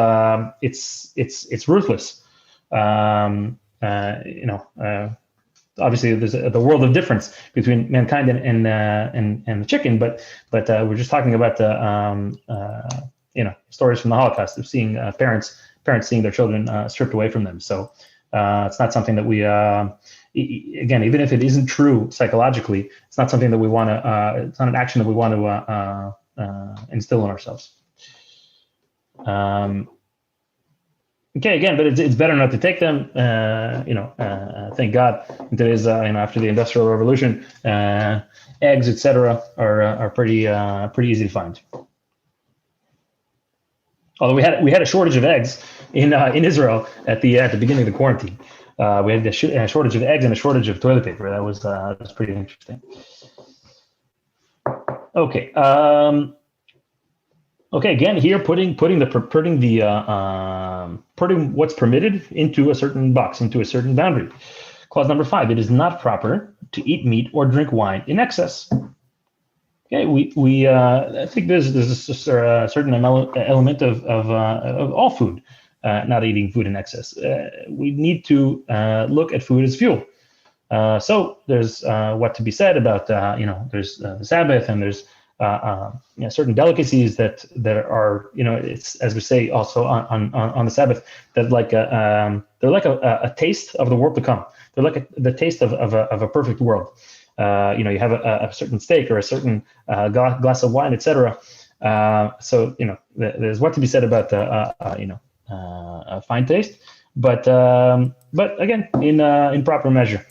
ruthless. Obviously, there's the world of difference between mankind and the chicken, but we're just talking about the stories from the Holocaust of seeing parents seeing their children stripped away from them. So it's not something that we again, even if it isn't true psychologically, it's not something that we want to. It's not an action that we want to instill in ourselves. Okay, again, but it's better not to take them. Thank God. In today's, after the Industrial Revolution, eggs, etc., are pretty easy to find. Although we had a shortage of eggs in Israel at the beginning of the quarantine. We had a shortage of eggs and a shortage of toilet paper. That was pretty interesting. Okay. Okay, again, here putting what's permitted into a certain box, into a certain boundary. Clause number 5: it is not proper to eat meat or drink wine in excess. Okay, we I think there's a certain element of all food, not eating food in excess. We need to look at food as fuel. So there's what to be said about there's the Sabbath, and there's certain delicacies that are it's, as we say also on the Sabbath, that they're like a taste of the world to come. They're like the taste of a perfect world. You have a certain steak or a certain glass of wine, etc. So there's what to be said about a fine taste, but again in proper measure.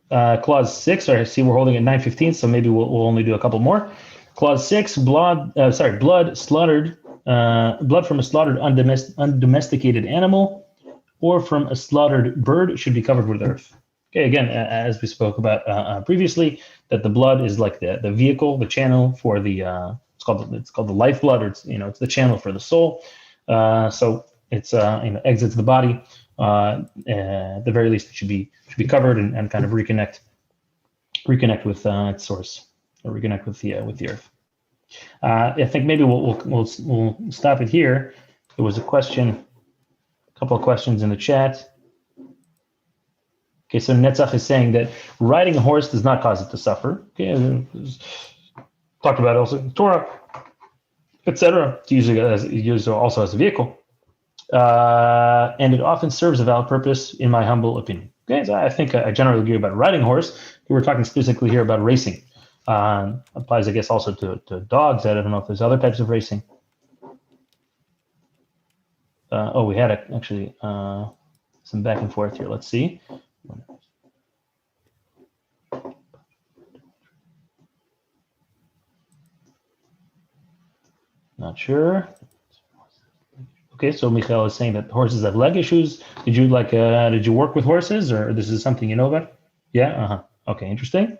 Clause 6, I see we're holding at 9:15, so maybe we'll only do a couple more. Clause 6, blood from a slaughtered undomesticated animal or from a slaughtered bird should be covered with earth. Okay, again, as we spoke about previously, that the blood is like the vehicle, the channel for the it's called the lifeblood, or it's the channel for the soul. So it's exits the body. At the very least, it should be covered and kind of reconnect with its source, or reconnect with the earth. I think maybe we'll stop it here. There was a couple of questions in the chat. Okay, so Netzach is saying that riding a horse does not cause it to suffer. Okay, talked about also in Torah, etc. It's used also as a vehicle, and it often serves a valid purpose, in my humble opinion. Okay, so I think I generally agree about riding a horse. We're talking specifically here about racing. Applies, I guess, also to dogs. I don't know if there's other types of racing. We had actually some back and forth here. Let's see. Not sure. Okay, so Michael is saying that horses have leg issues. Did you work with horses, or this is something you know about? Yeah. Okay, interesting.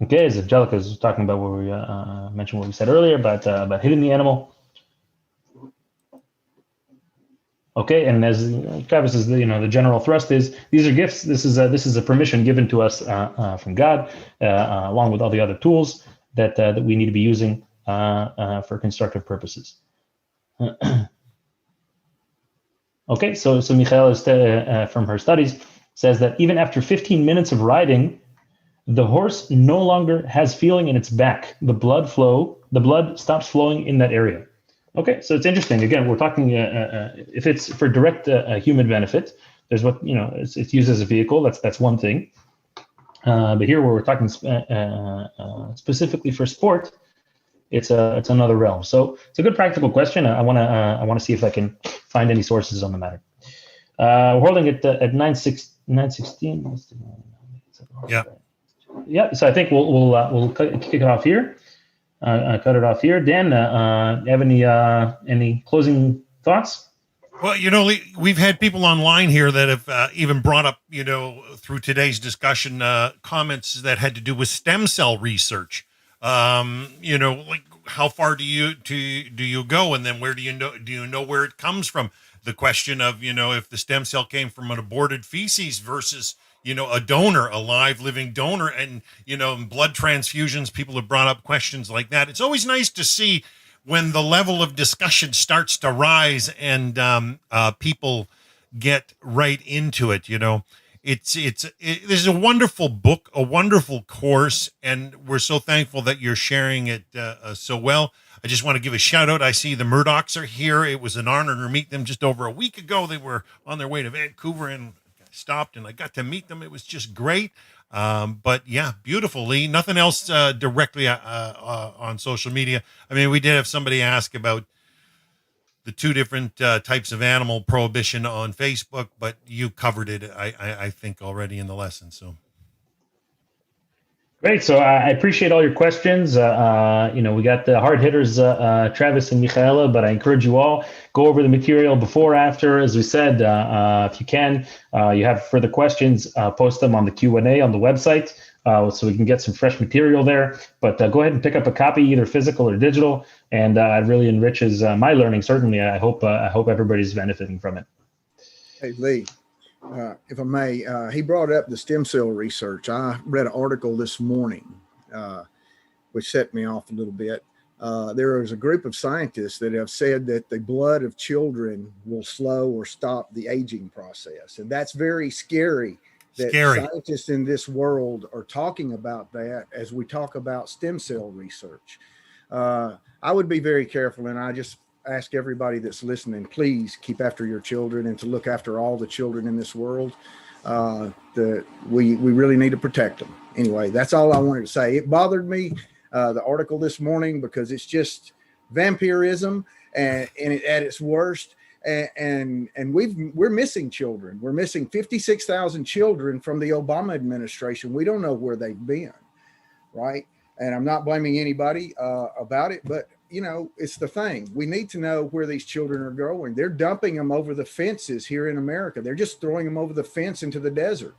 Okay, as Angelica is talking about what we mentioned what we said earlier about hitting the animal. Okay, and as Travis is, the general thrust is these are gifts. This is a permission given to us from God, along with all the other tools that we need to be using for constructive purposes. Okay, so Michael is from her studies says that even after 15 minutes of riding, the horse no longer has feeling in its back. The blood stops flowing in that area. Okay, so it's interesting. Again, we're talking if it's for direct human benefit. There's it's used as a vehicle. That's one thing. But here, where we're talking specifically for sport, it's another realm. So it's a good practical question. I want to see if I can find any sources on the matter. We're holding it at 9:16. Yeah. Yeah. So I think we'll kick it off here. Cut it off here. Dan, you have any closing thoughts? Well, we've had people online here that have even brought up, through today's discussion, comments that had to do with stem cell research. Like how far do you go, and then where do you know where it comes from? The question of, if the stem cell came from an aborted feces versus, a donor, a live living donor, and, in blood transfusions, people have brought up questions like that. It's always nice to see when the level of discussion starts to rise and people get right into it. This is a wonderful book, a wonderful course, and we're so thankful that you're sharing it so well. I just want to give a shout out. I see the Murdochs are here. It was an honor to meet them just over a week ago. They were on their way to Vancouver and stopped, and I got to meet them. It was just great. But yeah, beautiful, Lee. Nothing else directly on social media. I mean, we did have somebody ask about the two different types of animal prohibition on Facebook, but you covered it, I think, already in the lesson. So great. So I appreciate all your questions. We got the hard hitters, Travis and Michaela, but I encourage you all, go over the material before, after. As we said, if you can, you have further questions, post them on the Q&A on the website, so we can get some fresh material there. But go ahead and pick up a copy, either physical or digital, and it really enriches my learning. Certainly, I hope everybody's benefiting from it. Hey, Lee. If I may, he brought up the stem cell research. I read an article this morning, which set me off a little bit. There is a group of scientists that have said that the blood of children will slow or stop the aging process. And that's very scary that scientists in this world are talking about that as we talk about stem cell research. I would be very careful, and I just ask everybody that's listening, please keep after your children and to look after all the children in this world. We really need to protect them. Anyway, that's all I wanted to say. It bothered me, the article this morning, because it's just vampirism and it, at its worst. And we're missing children. We're missing 56,000 children from the Obama administration. We don't know where they've been, right? And I'm not blaming anybody about it, but you know, it's the thing. We need to know where these children are going. They're dumping them over the fences here in America. They're just throwing them over the fence into the desert.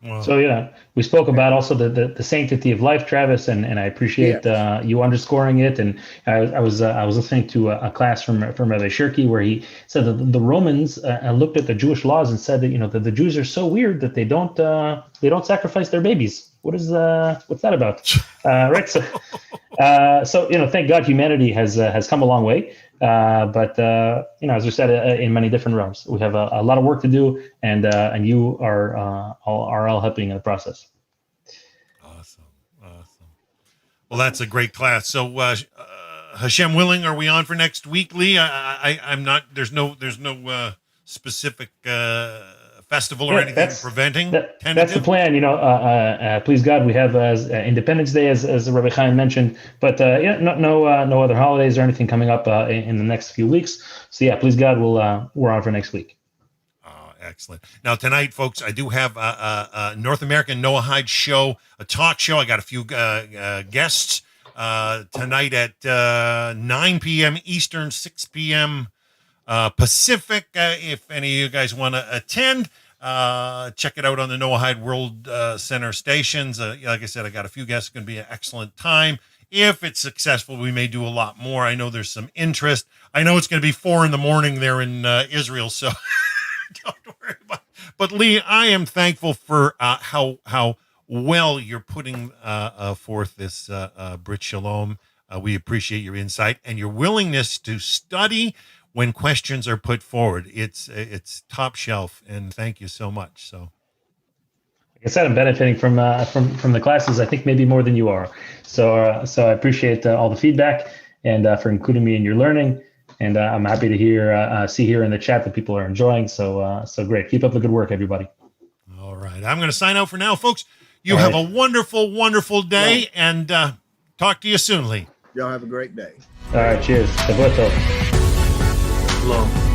Wow. So we spoke about also the sanctity of life, Travis, and I appreciate you underscoring it. And I was listening to a class from Rabbi Shirky where he said that the Romans looked at the Jewish laws and said that that the Jews are so weird that they don't sacrifice their babies. What's that about? Right. So thank God humanity has come a long way. But as we said, in many different realms, we have a lot of work to do, and you are all helping in the process. Awesome. Well, that's a great class. So, Hashem willing, are we on for next week, Lee? I'm not. There's no specific festival or anything preventing. That's the plan. Please God, we have Independence Day as Rabbi Chaim mentioned, but no other holidays or anything coming up in the next few weeks. So please God, we're on for next week. Excellent. Now tonight, folks, I do have a North American Noahide show, a talk show. I got a few guests tonight at 9 p.m. Eastern, 6 p.m. Pacific. If any of you guys want to attend, check it out on the Noahide World Center stations. Like I said, I got a few guests. It's going to be an excellent time. If it's successful, we may do a lot more. I know there's some interest. I know it's going to be 4 a.m. there in Israel, so don't worry about it. But Lee, I am thankful for how well you're putting forth this Brit Shalom. We appreciate your insight and your willingness to study when questions are put forward. It's top shelf, and thank you so much. So, like I said, I'm benefiting from the classes. I think maybe more than you are. So I appreciate all the feedback and for including me in your learning. And I'm happy to see here in the chat that people are enjoying. So great. Keep up the good work, everybody. All right, I'm going to sign out for now, folks. You have a wonderful, wonderful day, and talk to you soon, Lee. Y'all have a great day. All right, cheers. Shabbat tov. Shalom.